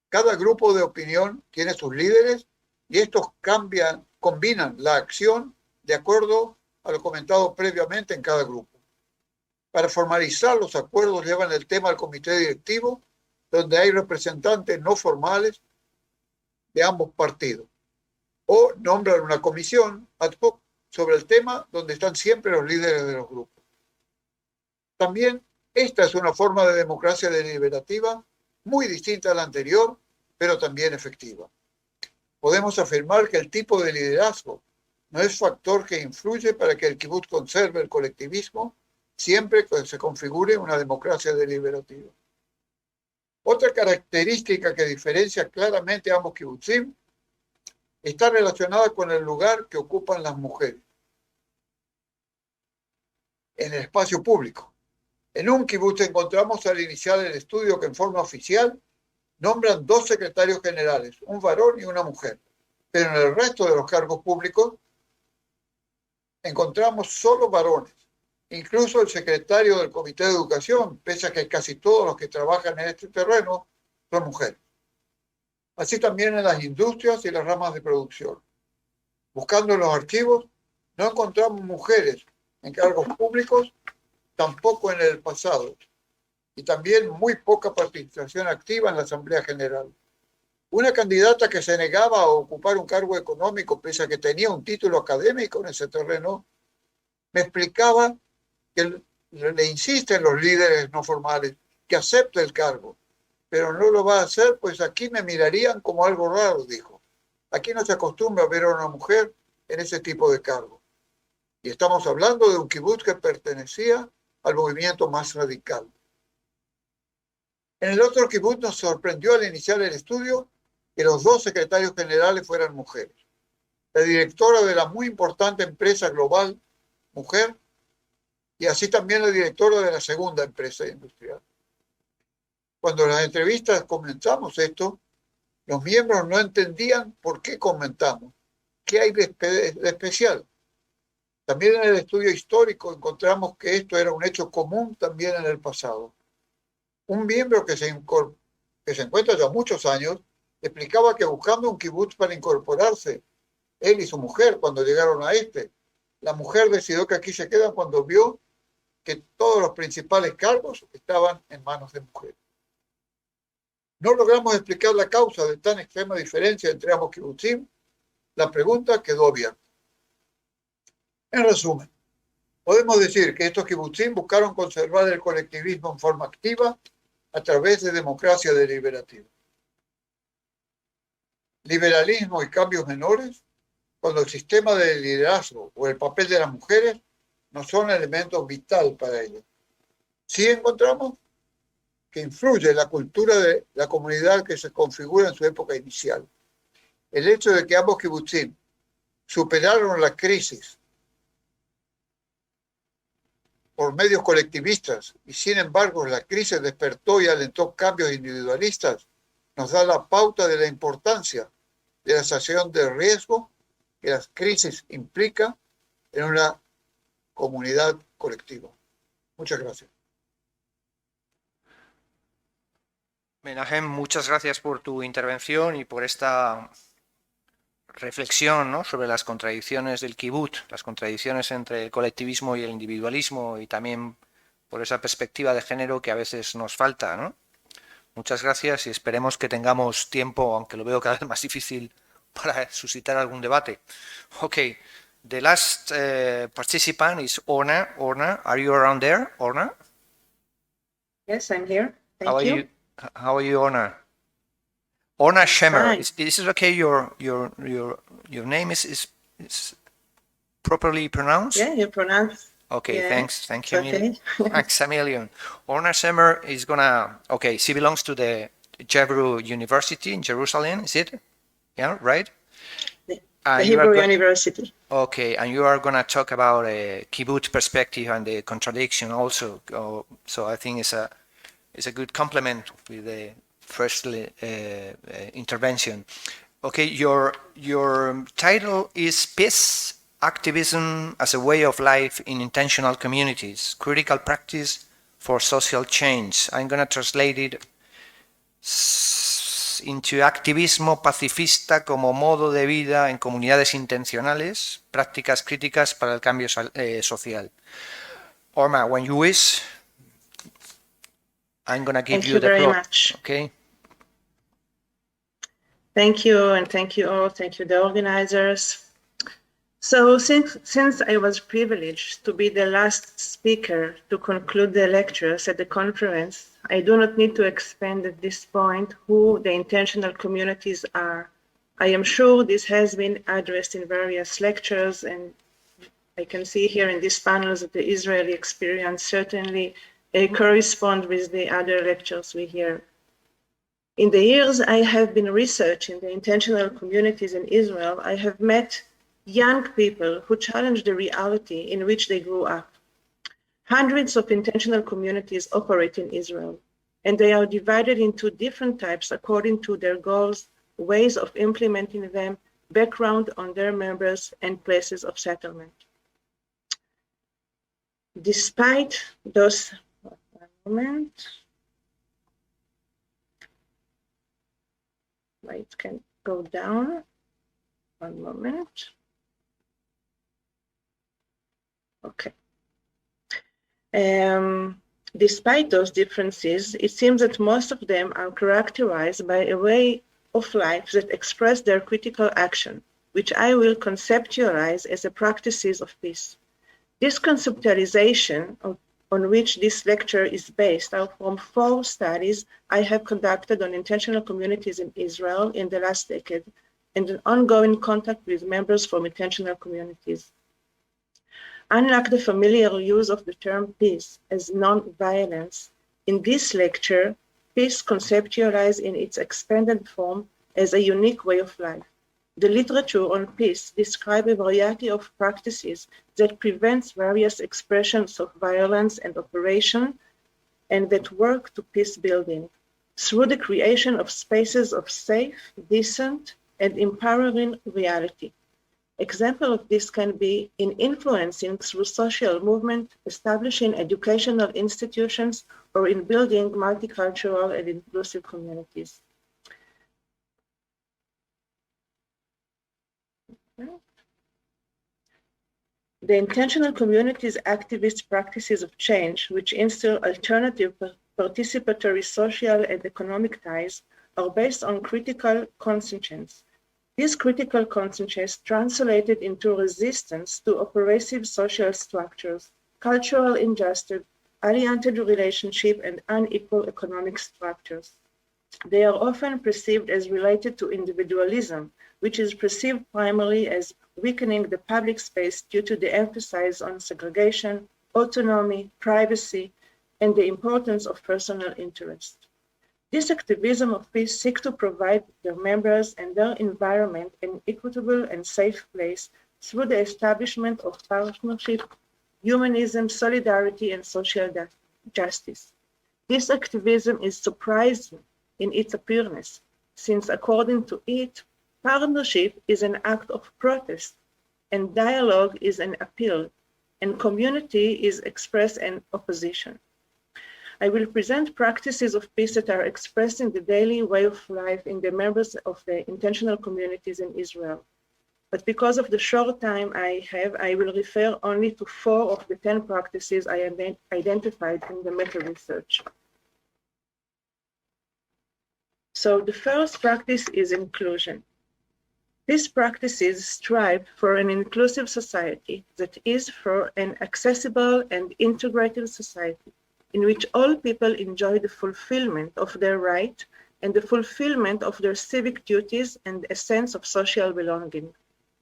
Cada grupo de opinión tiene sus líderes y estos combinan la acción de acuerdo a lo comentado previamente en cada grupo. Para formalizar los acuerdos llevan el tema al comité directivo, donde hay representantes no formales de ambos partidos, o nombran una comisión ad hoc sobre el tema donde están siempre los líderes de los grupos. También Esta es una forma de democracia deliberativa muy distinta a la anterior, pero también efectiva. Podemos afirmar que el tipo de liderazgo no es factor que influye para que el kibbutz conserve el colectivismo siempre que se configure una democracia deliberativa. Otra característica que diferencia claramente a ambos kibbutzim está relacionada con el lugar que ocupan las mujeres en el espacio público. En un kibbutz encontramos al iniciar el estudio que en forma oficial nombran 2 secretarios generales, un varón y una mujer, pero en el resto de los cargos públicos encontramos solo varones. Incluso el secretario del Comité de Educación, pese a que casi todos los que trabajan en este terreno son mujeres. Así también en las industrias y las ramas de producción. Buscando en los archivos, no encontramos mujeres en cargos públicos, tampoco en el pasado, y también muy poca participación activa en la Asamblea General. Una candidata que se negaba a ocupar un cargo económico, pese a que tenía un título académico en ese terreno, me explicaba que le insisten los líderes no formales que acepte el cargo, pero no lo va a hacer, pues aquí me mirarían como algo raro, dijo. Aquí no se acostumbra a ver a una mujer en ese tipo de cargo. Y estamos hablando de un kibbutz que pertenecía al movimiento más radical. En el otro kibbutz nos sorprendió al iniciar el estudio que los 2 secretarios generales fueran mujeres. La directora de la muy importante empresa global, mujer, y así también la directora de la segunda empresa industrial. Cuando en las entrevistas comentamos esto, los miembros no entendían por qué comentamos, qué hay de especial. También en el estudio histórico encontramos que esto era un hecho común también en el pasado. Un miembro que se encuentra ya muchos años explicaba que buscando un kibutz para incorporarse, él y su mujer, cuando llegaron a la mujer decidió que aquí se quedan cuando vio que todos los principales cargos estaban en manos de mujeres. No logramos explicar la causa de tan extrema diferencia entre ambos kibbutzim. La pregunta quedó abierta. En resumen, podemos decir que estos kibbutzim buscaron conservar el colectivismo en forma activa a través de democracia deliberativa. Liberalismo y cambios menores, cuando el sistema de liderazgo o el papel de las mujeres no son elementos vital para ellos. Sí encontramos que influye la cultura de la comunidad que se configura en su época inicial. El hecho de que ambos kibbutzim superaron la crisis por medios colectivistas y sin embargo la crisis despertó y alentó cambios individualistas, nos da la pauta de la importancia de la asociación de riesgo que las crisis implican en una comunidad colectiva. Muchas gracias. Menachem, muchas gracias por tu intervención y por esta reflexión, ¿no?, sobre las contradicciones del kibbutz, las contradicciones entre el colectivismo y el individualismo, y también por esa perspectiva de género que a veces nos falta, ¿no? Muchas gracias y esperemos que tengamos tiempo, aunque lo veo cada vez más difícil, para suscitar algún debate. Okay, the last participant is Orna. Orna, are you around there, Orna? Yes, I'm here. Thank you. How are you, Orna? Orna Shemer. Fine. Is it okay? Your name is properly pronounced? Yeah, you pronounce. Okay, yeah, thanks. Thank you. okay. Thanks a million. Orna Shemer is gonna. Okay, she belongs to the Hebrew University in Jerusalem. Is it? Yeah, right. The Hebrew University. Okay, and you are gonna talk about a kibbutz perspective and the contradiction also. So I think it's a good complement with the first intervention. Okay, your title is Peace Activism as a Way of Life in Intentional Communities, Critical Practice for Social Change. I'm going to translate it into activismo pacifista como modo de vida en comunidades intencionales, prácticas críticas para el cambio social. Orma, when you wish, I'm going to give you the floor. Thank you very much. Okay. Thank you, and thank you all. Thank you, the organizers. So since I was privileged to be the last speaker to conclude the lectures at the conference, I do not need to expand at this point who the intentional communities are. I am sure this has been addressed in various lectures, and I can see here in these panels that the Israeli experience certainly corresponds with the other lectures we hear. In the years I have been researching the intentional communities in Israel, I have met young people who challenge the reality in which they grew up. Hundreds of intentional communities operate in Israel, and they are divided into different types according to their goals, ways of implementing them, background on their members, and places of settlement. Despite those, it can go down, one moment. Okay. Despite those differences, it seems that most of them are characterized by a way of life that express their critical action, which I will conceptualize as the practices of peace. This conceptualization on which this lecture is based are from 4 studies I have conducted on intentional communities in Israel in the last decade, and an ongoing contact with members from intentional communities. Unlike the familiar use of the term peace as non-violence, in this lecture, peace conceptualized in its expanded form as a unique way of life. The literature on peace describes a variety of practices that prevents various expressions of violence and operation, and that work to peace building through the creation of spaces of safe, decent, and empowering reality. Example of this can be in influencing through social movement, establishing educational institutions, or in building multicultural and inclusive communities. The intentional communities' activist practices of change, which instill alternative participatory social and economic ties, are based on critical conscience. These critical consciences translated into resistance to oppressive social structures, cultural injustice, alienated relationship, and unequal economic structures. They are often perceived as related to individualism, which is perceived primarily as weakening the public space due to the emphasis on segregation, autonomy, privacy, and the importance of personal interest. This activism of peace seeks to provide their members and their environment an equitable and safe place through the establishment of partnership, humanism, solidarity, and social justice. This activism is surprising in its appearance, since according to it, partnership is an act of protest, and dialogue is an appeal, and community is expressed in opposition. I will present practices of peace that are expressed in the daily way of life in the members of the intentional communities in Israel. But because of the short time I have, I will refer only to 4 of the 10 practices I identified in the meta-research. So the first practice is inclusion. These practices strive for an inclusive society that is for an accessible and integrated society, in which all people enjoy the fulfillment of their right and the fulfillment of their civic duties and a sense of social belonging.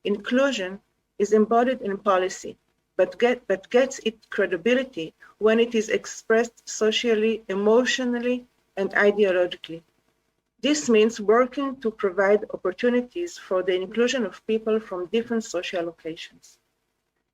Inclusion is embodied in policy, but gets its credibility when it is expressed socially, emotionally, and ideologically. This means working to provide opportunities for the inclusion of people from different social locations.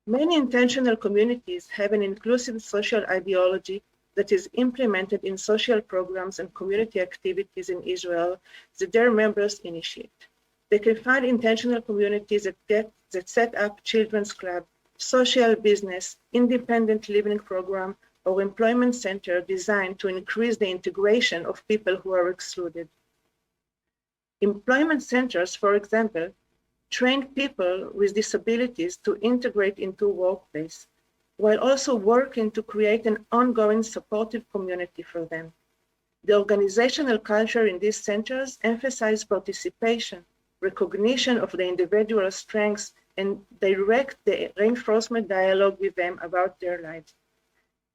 Many intentional communities have an inclusive social ideology that is implemented in social programs and community activities in Israel that their members initiate. They can find intentional communities that set up children's club, social business, independent living program, or employment center designed to increase the integration of people who are excluded. Employment centers, for example, train people with disabilities to integrate into workplace, while also working to create an ongoing supportive community for them. The organizational culture in these centers emphasizes participation, recognition of the individual strengths, and direct the reinforcement dialogue with them about their lives.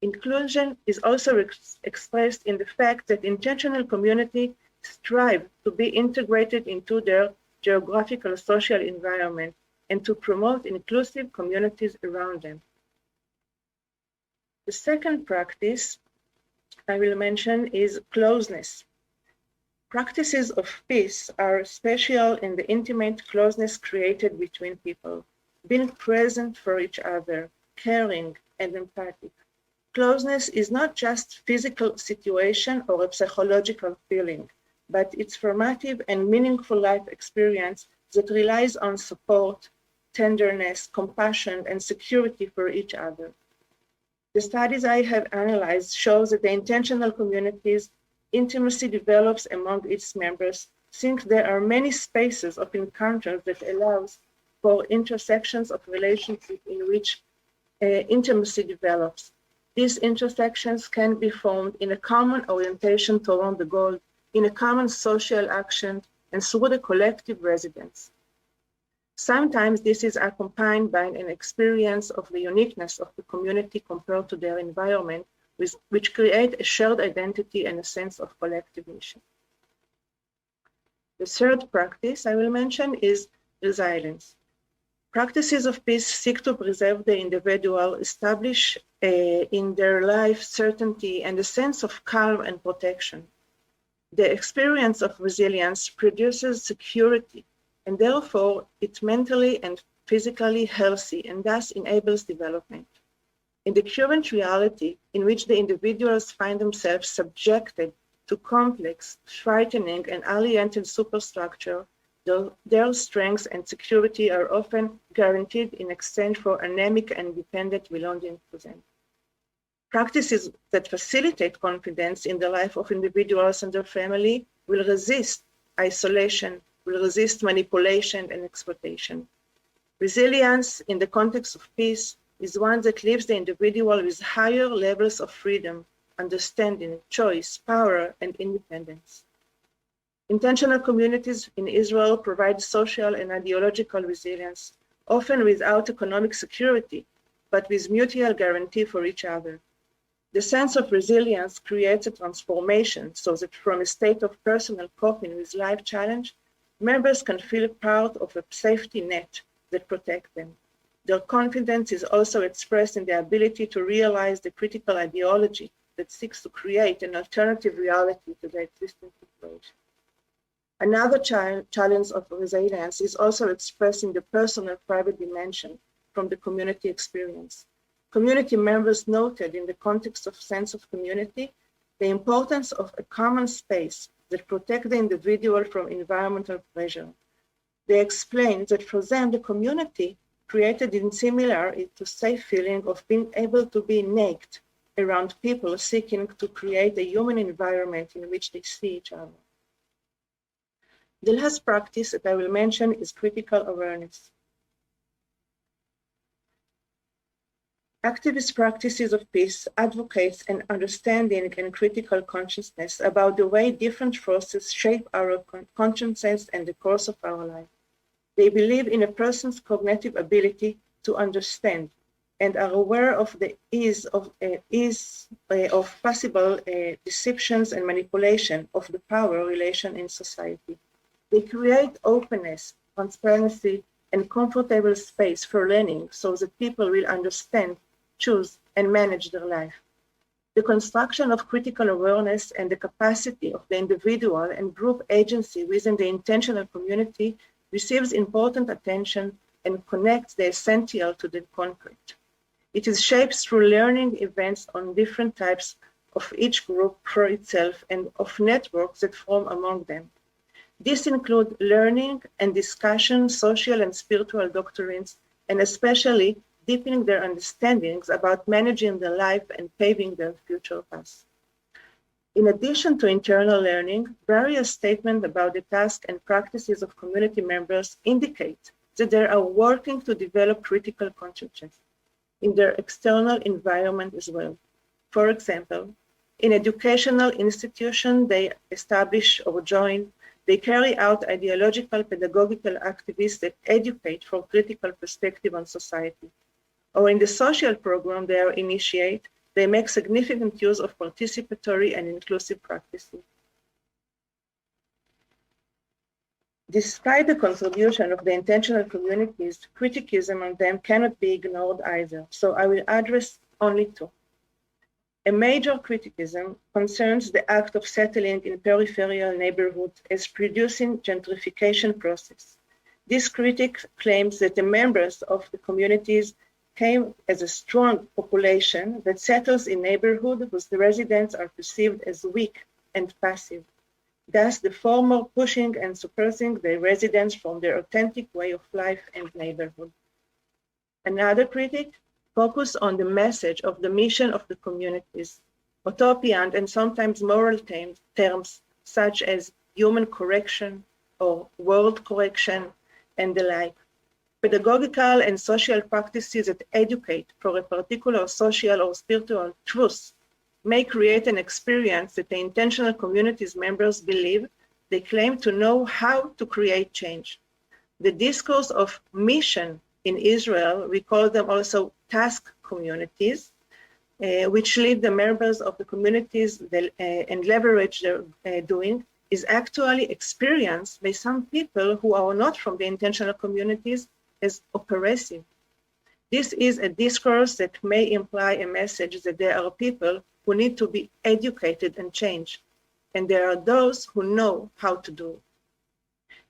Inclusion is also expressed in the fact that intentional community strive to be integrated into their geographical social environment and to promote inclusive communities around them. The second practice I will mention is closeness. Practices of peace are special in the intimate closeness created between people, being present for each other, caring, and empathic. Closeness is not just physical situation or a psychological feeling, but it's formative and meaningful life experience that relies on support, tenderness, compassion, and security for each other. The studies I have analyzed show that the intentional communities intimacy develops among its members, since there are many spaces of encounter that allows for intersections of relationships in which intimacy develops. These intersections can be formed in a common orientation toward the goal, in a common social action, and through the collective residence. Sometimes this is accompanied by an experience of the uniqueness of the community compared to their environment, which create a shared identity and a sense of collective mission. The third practice I will mention is resilience. Practices of peace seek to preserve the individual, establish in their life certainty and a sense of calm and protection. The experience of resilience produces security, and therefore it's mentally and physically healthy and thus enables development. In the current reality in which the individuals find themselves subjected to complex, frightening, and alienated superstructure, their strengths and security are often guaranteed in exchange for anemic and dependent belonging to them. Practices that facilitate confidence in the life of individuals and their family will resist isolation, will resist manipulation and exploitation. Resilience in the context of peace is one that leaves the individual with higher levels of freedom, understanding, choice, power, and independence. Intentional communities in Israel provide social and ideological resilience, often without economic security, but with mutual guarantee for each other. The sense of resilience creates a transformation so that from a state of personal coping with life challenge, members can feel part of a safety net that protects them. Their confidence is also expressed in the ability to realize the critical ideology that seeks to create an alternative reality to the existing situation. Another challenge of resilience is also expressed in the personal private dimension from the community experience. Community members noted in the context of sense of community the importance of a common space that protects the individual from environmental pressure. They explained that for them, the community created in similar to safe feeling of being able to be naked around people seeking to create a human environment in which they see each other. The last practice that I will mention is critical awareness. Activist practices of peace advocates an understanding and critical consciousness about the way different forces shape our consciousness and the course of our life. They believe in a person's cognitive ability to understand and are aware of the ease of possible deceptions and manipulation of the power relation in society. They create openness, transparency, and comfortable space for learning so that people will understand, choose, and manage their life. The construction of critical awareness and the capacity of the individual and group agency within the intentional community receives important attention and connects the essential to the concrete. It is shaped through learning events on different types of each group for itself and of networks that form among them. These include learning and discussion, social and spiritual doctrines, and especially deepening their understandings about managing their life and paving their future paths. In addition to internal learning, various statements about the tasks and practices of community members indicate that they are working to develop critical consciousness in their external environment as well. For example, in educational institutions, they establish or join They carry out ideological, pedagogical activities that educate for critical perspective on society. Or in the social program they initiate, they make significant use of participatory and inclusive practices. Despite the contribution of the intentional communities, criticism on them cannot be ignored either, so I will address only two. A major criticism concerns the act of settling in peripheral neighborhoods as producing gentrification process. This critic claims that the members of the communities came as a strong population that settles in neighborhoods whose residents are perceived as weak and passive. Thus, the former pushing and suppressing the residents from their authentic way of life and neighborhood. Another critic focused on the message of the mission of the communities, utopian and sometimes moral terms such as human correction or world correction and the like. Pedagogical and social practices that educate for a particular social or spiritual truth may create an experience that the intentional communities members believe they claim to know how to create change. The discourse of mission in Israel, we call them also task communities, which lead the members of the communities and leverage their doing, is actually experienced by some people who are not from the intentional communities as oppressive. This is a discourse that may imply a message that there are people who need to be educated and changed, and there are those who know how to do it.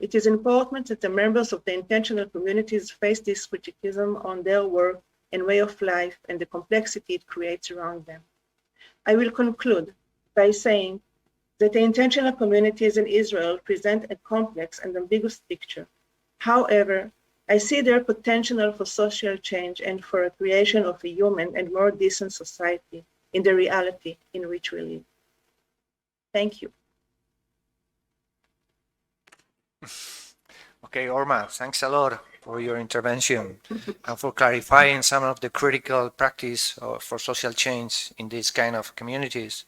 It is important that the members of the intentional communities face this criticism on their work and way of life and the complexity it creates around them. I will conclude by saying that the intentional communities in Israel present a complex and ambiguous picture. However, I see their potential for social change and for a creation of a human and more decent society in the reality in which we live. Thank you. Okay, Orma, thanks a lot for your intervention and for clarifying some of the critical practice for social change in these kind of communities.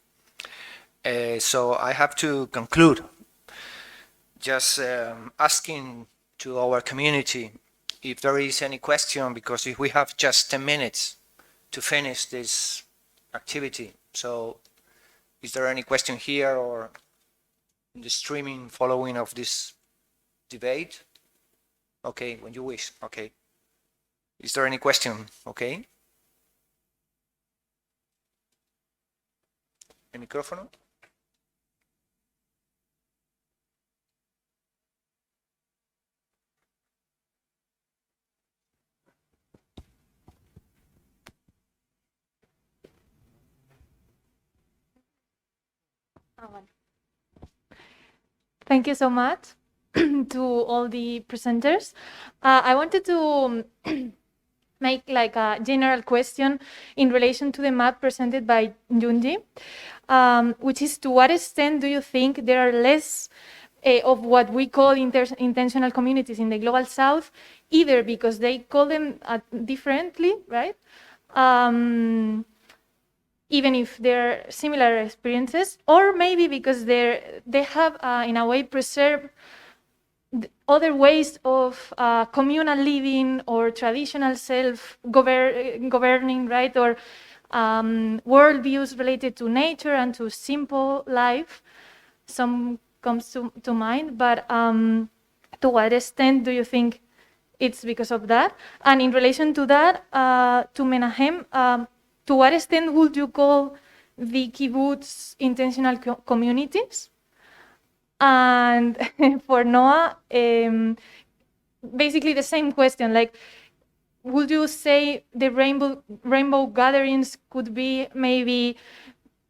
So I have to conclude just asking to our community if there is any question, because if we have just 10 minutes to finish this activity. So is there any question here or in the streaming following of this debate? Okay, when you wish. Okay. Is there any question? Okay. El micrófono. Thank you so much to all the presenters. I wanted to make like a general question in relation to the map presented by Junjie, which is to what extent do you think there are less of what we call intentional communities in the Global South, either because they call them differently, right? Even if they're similar experiences, or maybe because they have, in a way, preserved other ways of communal living or traditional self-governing, right? Or worldviews related to nature and to simple life. Some comes to mind, but to what extent do you think it's because of that? And in relation to that, to Menachem, to what extent would you call the kibbutz intentional communities? And for Noah, basically the same question, like, would you say the rainbow gatherings could be maybe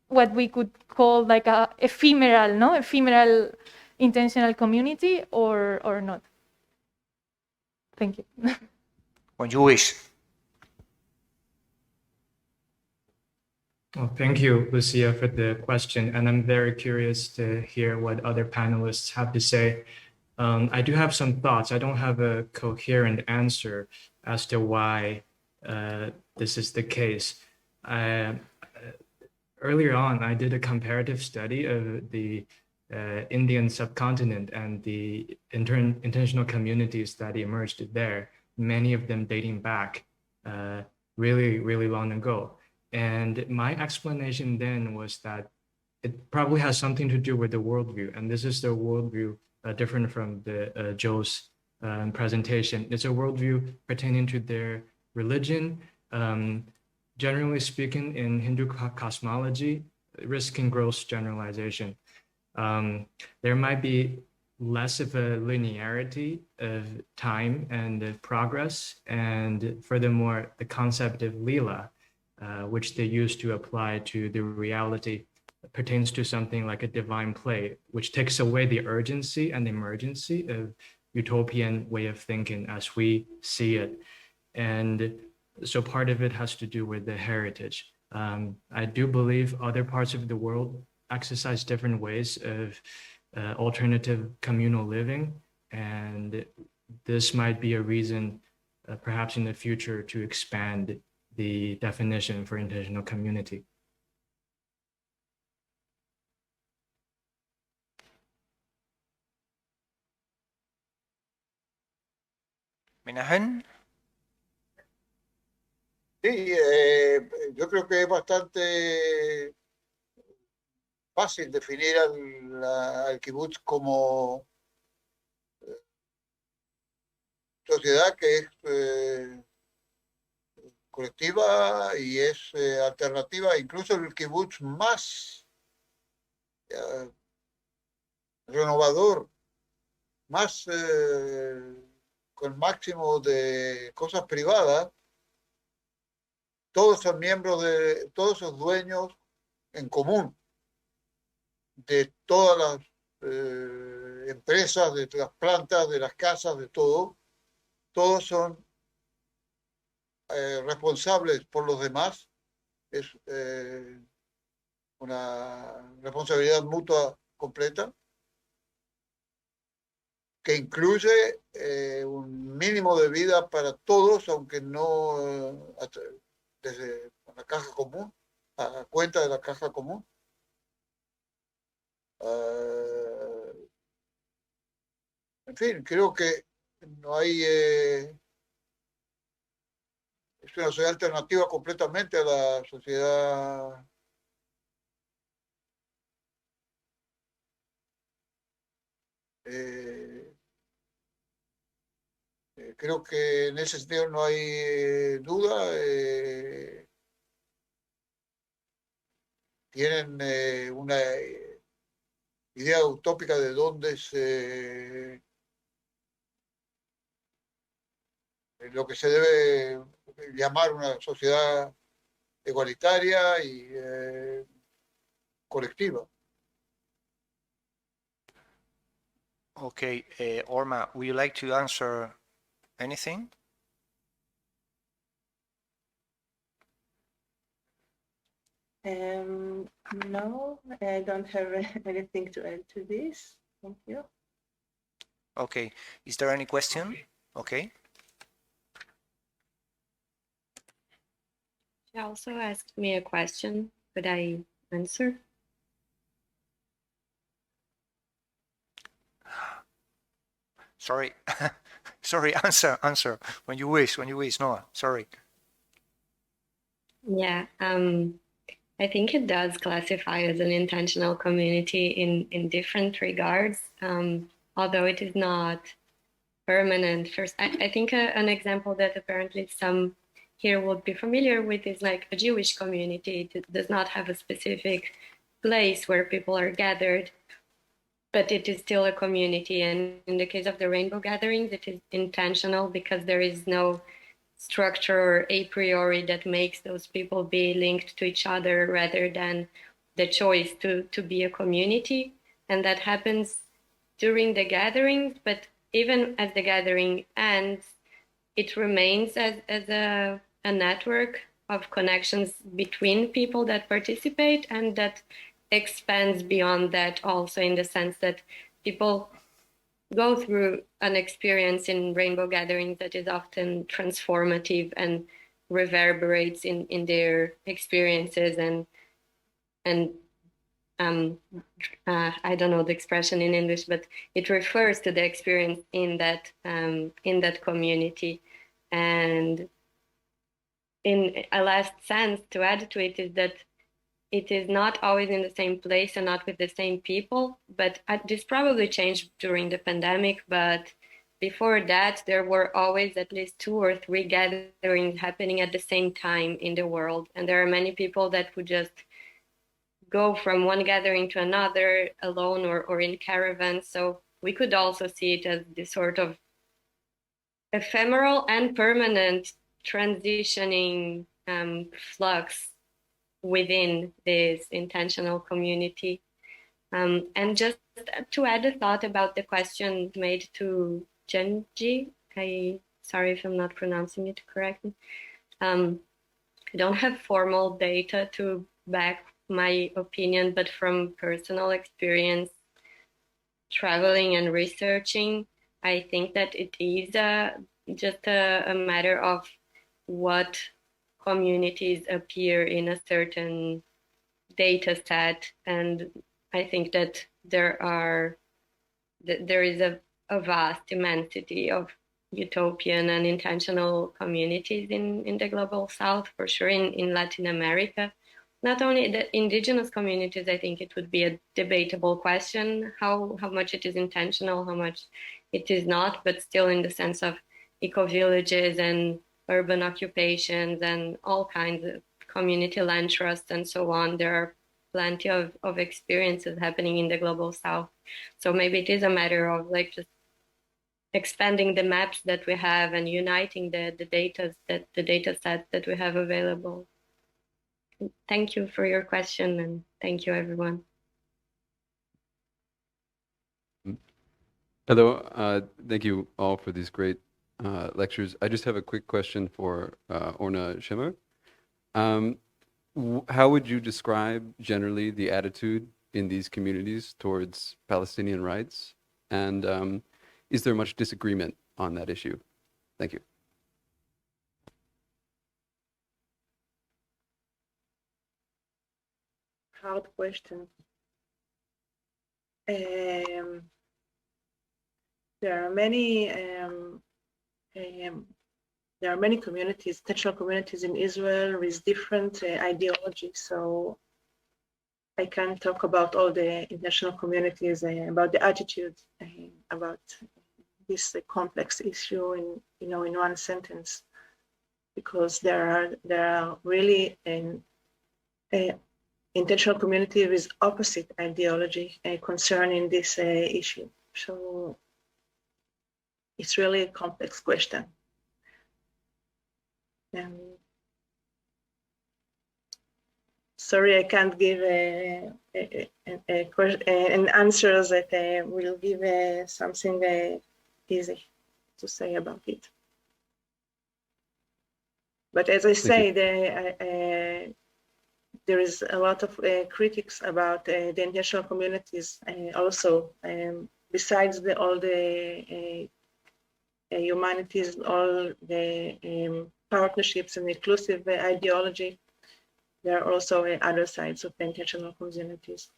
what we could call like a ephemeral intentional community or not? Thank you. When you wish. Well, thank you, Lucia, for the question. And I'm very curious to hear what other panelists have to say. I do have some thoughts. I don't have a coherent answer as to why this is the case. Earlier on, I did a comparative study of the Indian subcontinent and the intentional communities that emerged there, many of them dating back really, really long ago. And my explanation then was that it probably has something to do with the worldview. And this is the worldview different from the Joe's presentation. It's a worldview pertaining to their religion. Generally speaking, in Hindu cosmology, risking gross generalization. There might be less of a linearity of time and of progress, and furthermore, the concept of lila, which they use to apply to the reality, pertains to something like a divine play, which takes away the urgency and emergency of utopian way of thinking as we see it. And so part of it has to do with the heritage. I do believe other parts of the world exercise different ways of alternative communal living, and this might be a reason perhaps in the future to expand the definition for intentional community. Menachem? Sí, yo creo que es bastante fácil definir al kibbutz como sociedad que es colectiva y es alternativa. Incluso el kibbutz más renovador, más con máximo de cosas privadas, todos son miembros todos son dueños en común de todas las empresas, de las plantas, de las casas, de todo. Todos son responsables por los demás. Es una responsabilidad mutua completa que incluye un mínimo de vida para todos, aunque no desde la caja común, a cuenta de la caja común. En fin, creo que no hay... es una sociedad alternativa completamente a la sociedad creo que en ese sentido no hay duda. Tienen una idea utópica de dónde lo que se debe llamar una sociedad igualitaria y colectiva. Okay, Orma, would you like to answer anything? No, I don't have anything to add to this. Thank you. Okay, is there any question? Okay. She also asked me a question. Could I answer? Sorry, sorry, answer. When you wish, no, sorry. Yeah, I think it does classify as an intentional community in different regards, although it is not permanent. First, I think an example that apparently some here would be familiar with is like a Jewish community. It does not have a specific place where people are gathered, but it is still a community. And in the case of the rainbow gatherings, it is intentional because there is no structure or a priori that makes those people be linked to each other rather than the choice to be a community. And that happens during the gatherings, but even as the gathering ends, it remains as a network of connections between people that participate, and that expands beyond that also, in the sense that people go through an experience in rainbow gatherings that is often transformative and reverberates in their experiences and I don't know the expression in English, but it refers to the experience in that community. And in a last sense to add to it is that it is not always in the same place and not with the same people, but this probably changed during the pandemic, but before that, there were always at least 2 or 3 gatherings happening at the same time in the world. And there are many people that would just go from one gathering to another alone or in caravans. So we could also see it as this sort of ephemeral and permanent transitioning flux within this intentional community. And just to add a thought about the question made to Junjie, sorry if I'm not pronouncing it correctly. I don't have formal data to back my opinion, but from personal experience, traveling and researching, I think that it is just a matter of what communities appear in a certain data set. And I think that there is a vast immensity of utopian and intentional communities in the global south, for sure, in Latin America. Not only the indigenous communities, I think it would be a debatable question, how much it is intentional, how much it is not, but still in the sense of eco-villages and urban occupations and all kinds of community land trusts and so on. There are plenty of experiences happening in the global south. So maybe it is a matter of like just expanding the maps that we have and uniting the data sets that we have available. Thank you for your question, and thank you, everyone. Hello, thank you all for these great lectures. I just have a quick question for Orna Shemer. How would you describe generally the attitude in these communities towards Palestinian rights? And is there much disagreement on that issue? Thank you. Hard question. There are many communities, intentional communities in Israel with different ideologies. So I can't talk about all the intentional communities, about the attitude about this complex issue in one sentence, because there are really intentional community with opposite ideology concerning this issue. So it's really a complex question. Sorry, I can't give an answer that will give something easy to say about it. But as I say, there is a lot of critics about the intentional communities also, besides all the humanities, all the partnerships and inclusive ideology. There are also other sides of the intentional communities.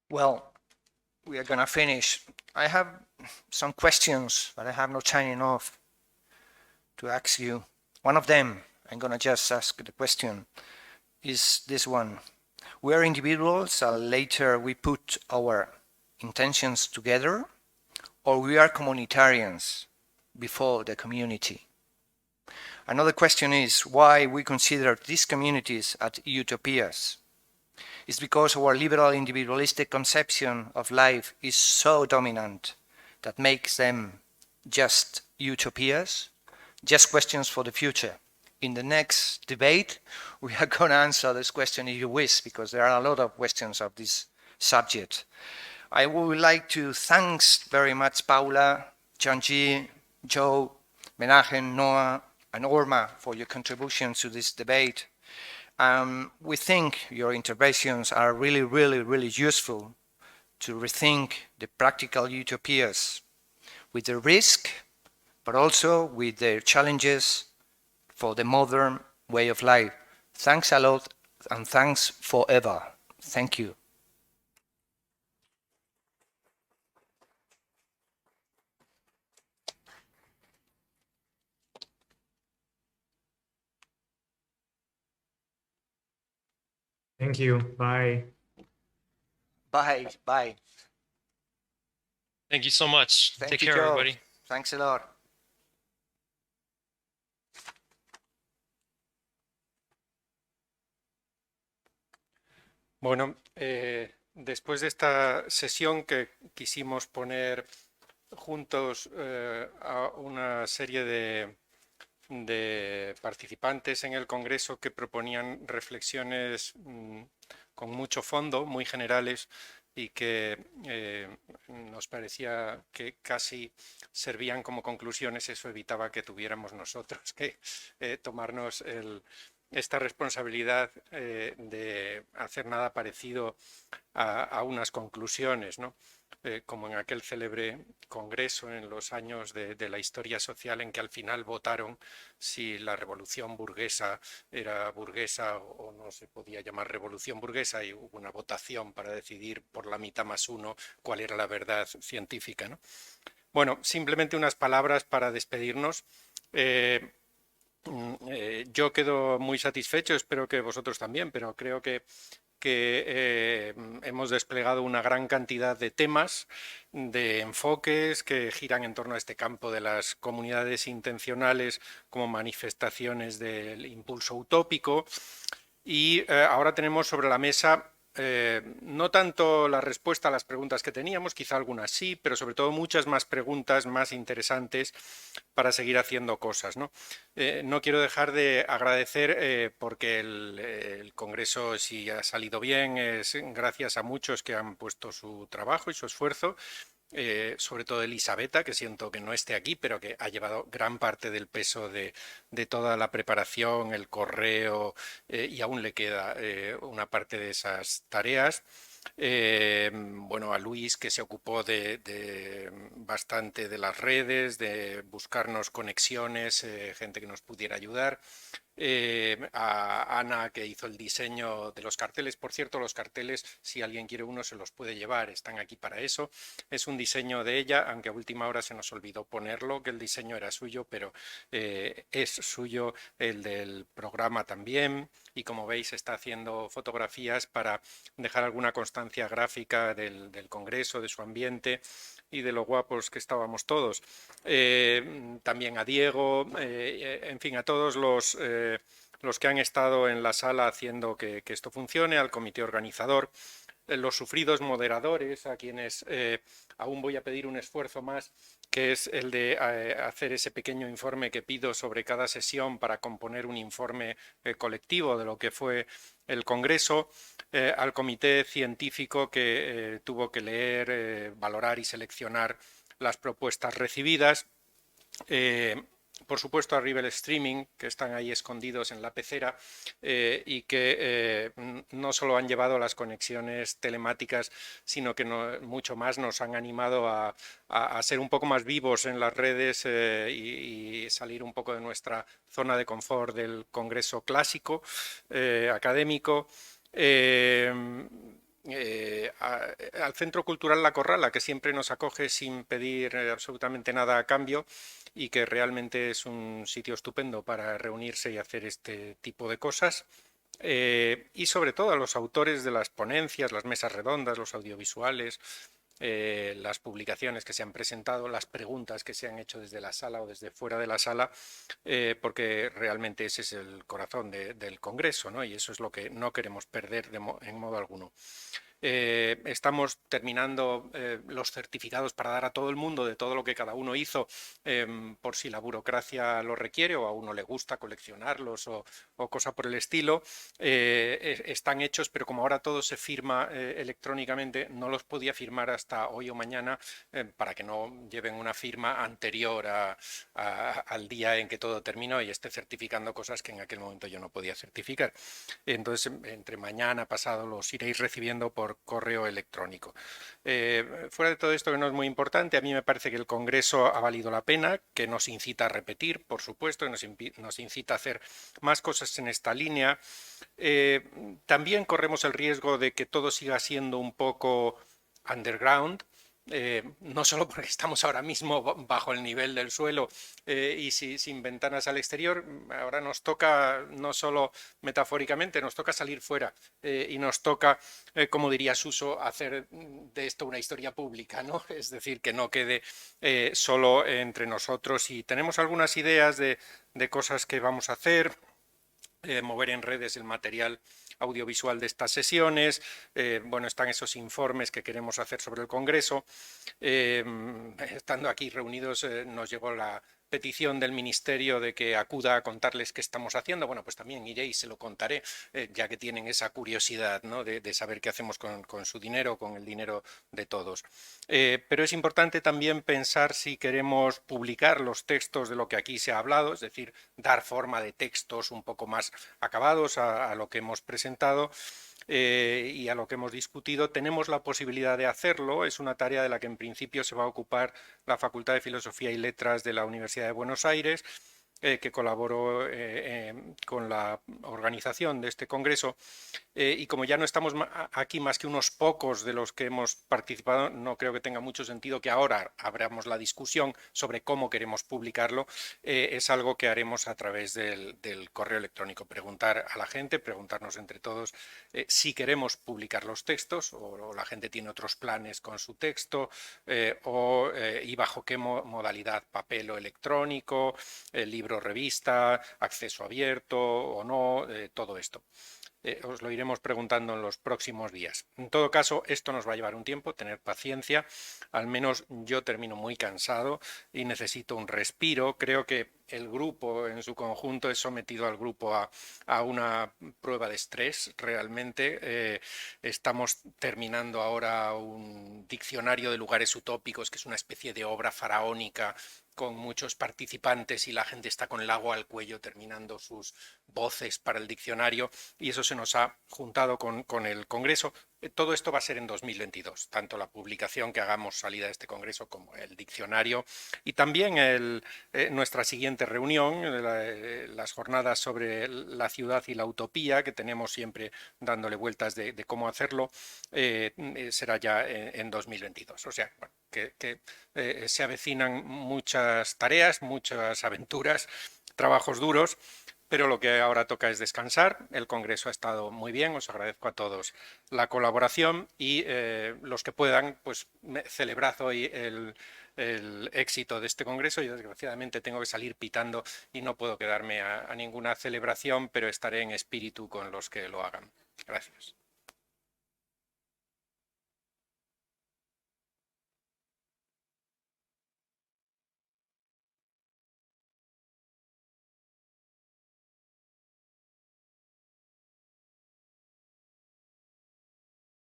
Well, we are gonna finish. I have some questions, but I have no time enough to ask you. One of them, I'm gonna just ask the question, is this one. We are individuals, and later we put our intentions together, or we are communitarians before the community. Another question is why we consider these communities as utopias. It's because our liberal individualistic conception of life is so dominant that makes them just utopias, just questions for the future. In the next debate, we are going to answer this question if you wish, because there are a lot of questions of this subject. I would like to thank very much Pavla, Junjie, Joe, Menachem, Noah, and Orma for your contributions to this debate. We think your interventions are really, really, really useful to rethink the practical utopias with the risk, but also with their challenges for the modern way of life. Thanks a lot, and thanks forever. Thank you. Thank you. Bye. Bye. Bye. Thank you so much. Thank Take you, care, George. everybody. Thanks a lot. Bueno, después de esta sesión que quisimos poner juntos a una serie de participantes en el Congreso que proponían reflexiones con mucho fondo, muy generales, y que nos parecía que casi servían como conclusiones. Eso evitaba que tuviéramos nosotros que tomarnos esta responsabilidad de hacer nada parecido a unas conclusiones, ¿no? Como en aquel célebre congreso en los años de la historia social, en que al final votaron si la revolución burguesa era burguesa o no se podía llamar revolución burguesa, y hubo una votación para decidir por la mitad más uno cuál era la verdad científica, ¿no? Bueno, simplemente unas palabras para despedirnos. Yo quedo muy satisfecho, espero que vosotros también, pero creo que hemos desplegado una gran cantidad de temas, de enfoques que giran en torno a este campo de las comunidades intencionales como manifestaciones del impulso utópico, y ahora tenemos sobre la mesa no tanto la respuesta a las preguntas que teníamos, quizá algunas sí, pero sobre todo muchas más preguntas más interesantes para seguir haciendo cosas, ¿no? No quiero dejar de agradecer porque el Congreso, si ha salido bien, es gracias a muchos que han puesto su trabajo y su esfuerzo. Sobre todo Elisabetta, que siento que no esté aquí, pero que ha llevado gran parte del peso de toda la preparación, el correo, y aún le queda una parte de esas tareas. Bueno, a Luis, que se ocupó de bastante de las redes, de buscarnos conexiones, gente que nos pudiera ayudar. A Ana, que hizo el diseño de los carteles. Por cierto, los carteles, si alguien quiere uno, se los puede llevar, están aquí para eso. Es un diseño de ella, aunque a última hora se nos olvidó ponerlo, que el diseño era suyo, pero es suyo el del programa también. Y como veis, está haciendo fotografías para dejar alguna constancia gráfica del Congreso, de su ambiente y de lo guapos que estábamos todos. También a Diego, en fin, a todos los que han estado en la sala haciendo que esto funcione, al comité organizador, los sufridos moderadores, a quienes aún voy a pedir un esfuerzo más, que es el de hacer ese pequeño informe que pido sobre cada sesión para componer un informe colectivo de lo que fue el Congreso, al comité científico que tuvo que leer, valorar y seleccionar las propuestas recibidas. Por supuesto, arriba el streaming, que están ahí escondidos en la pecera, y que no solo han llevado las conexiones telemáticas, sino que mucho más nos han animado a ser un poco más vivos en las redes y salir un poco de nuestra zona de confort del Congreso clásico, académico. Al Centro Cultural La Corrala, que siempre nos acoge sin pedir absolutamente nada a cambio, y que realmente es un sitio estupendo para reunirse y hacer este tipo de cosas. Y sobre todo a los autores de las ponencias, las mesas redondas, los audiovisuales, las publicaciones que se han presentado, las preguntas que se han hecho desde la sala o desde fuera de la sala, porque realmente ese es el corazón del Congreso, ¿no? Y eso es lo que no queremos perder en modo alguno. Estamos terminando los certificados para dar a todo el mundo de todo lo que cada uno hizo, por si la burocracia lo requiere o a uno le gusta coleccionarlos o cosa por el estilo. Están hechos, pero como ahora todo se firma electrónicamente, no los podía firmar hasta hoy o mañana para que no lleven una firma anterior al día en que todo terminó y esté certificando cosas que en aquel momento yo no podía certificar. Entonces, entre mañana pasado los iréis recibiendo por por correo electrónico. Fuera de todo esto, que no es muy importante, a mí me parece que el Congreso ha valido la pena, que nos incita a repetir, por supuesto, que nos incita a hacer más cosas en esta línea. También corremos el riesgo de que todo siga siendo un poco underground, no solo porque estamos ahora mismo bajo el nivel del suelo y sin ventanas al exterior, ahora nos toca, no solo metafóricamente, nos toca salir fuera y nos toca, como diría Suso, hacer de esto una historia pública, ¿no? Es decir, que no quede solo entre nosotros, y tenemos algunas ideas de cosas que vamos a hacer. Mover en redes el material audiovisual de estas sesiones. Bueno, están esos informes que queremos hacer sobre el Congreso. Estando aquí reunidos nos llegó la petición del Ministerio de que acuda a contarles qué estamos haciendo. Bueno, pues también iré y se lo contaré, ya que tienen esa curiosidad, ¿no?, de saber qué hacemos con su dinero, con el dinero de todos. Pero es importante también pensar si queremos publicar los textos de lo que aquí se ha hablado, es decir, dar forma de textos un poco más acabados a lo que hemos presentado. Y a lo que hemos discutido. Tenemos la posibilidad de hacerlo, es una tarea de la que en principio se va a ocupar la Facultad de Filosofía y Letras de la Universidad de Buenos Aires, que colaboró con la organización de este congreso, y como ya no estamos aquí más que unos pocos de los que hemos participado, no creo que tenga mucho sentido que ahora abramos la discusión sobre cómo queremos publicarlo. Es algo que haremos a través del correo electrónico, preguntar a la gente, preguntarnos entre todos si queremos publicar los textos, o la gente tiene otros planes con su texto, y bajo qué modalidad, papel o electrónico, libro, revista, acceso abierto o no, todo esto. Os lo iremos preguntando en los próximos días. En todo caso, esto nos va a llevar un tiempo, tener paciencia. Al menos yo termino muy cansado y necesito un respiro. Creo que el grupo en su conjunto, he sometido al grupo a una prueba de estrés realmente. Estamos terminando ahora un diccionario de lugares utópicos, que es una especie de obra faraónica con muchos participantes, y la gente está con el agua al cuello terminando sus voces para el diccionario, y eso se nos ha juntado con el Congreso. Todo esto va a ser en 2022, tanto la publicación que hagamos salida de este Congreso como el diccionario, y también nuestra siguiente reunión, las jornadas sobre la ciudad y la utopía, que tenemos siempre dándole vueltas de cómo hacerlo, será ya en 2022. O sea, bueno, que se avecinan muchas tareas, muchas aventuras, trabajos duros, pero lo que ahora toca es descansar. El Congreso ha estado muy bien, os agradezco a todos la colaboración, y los que puedan, pues celebrad hoy el éxito de este Congreso. Yo desgraciadamente tengo que salir pitando y no puedo quedarme a ninguna celebración, pero estaré en espíritu con los que lo hagan. Gracias.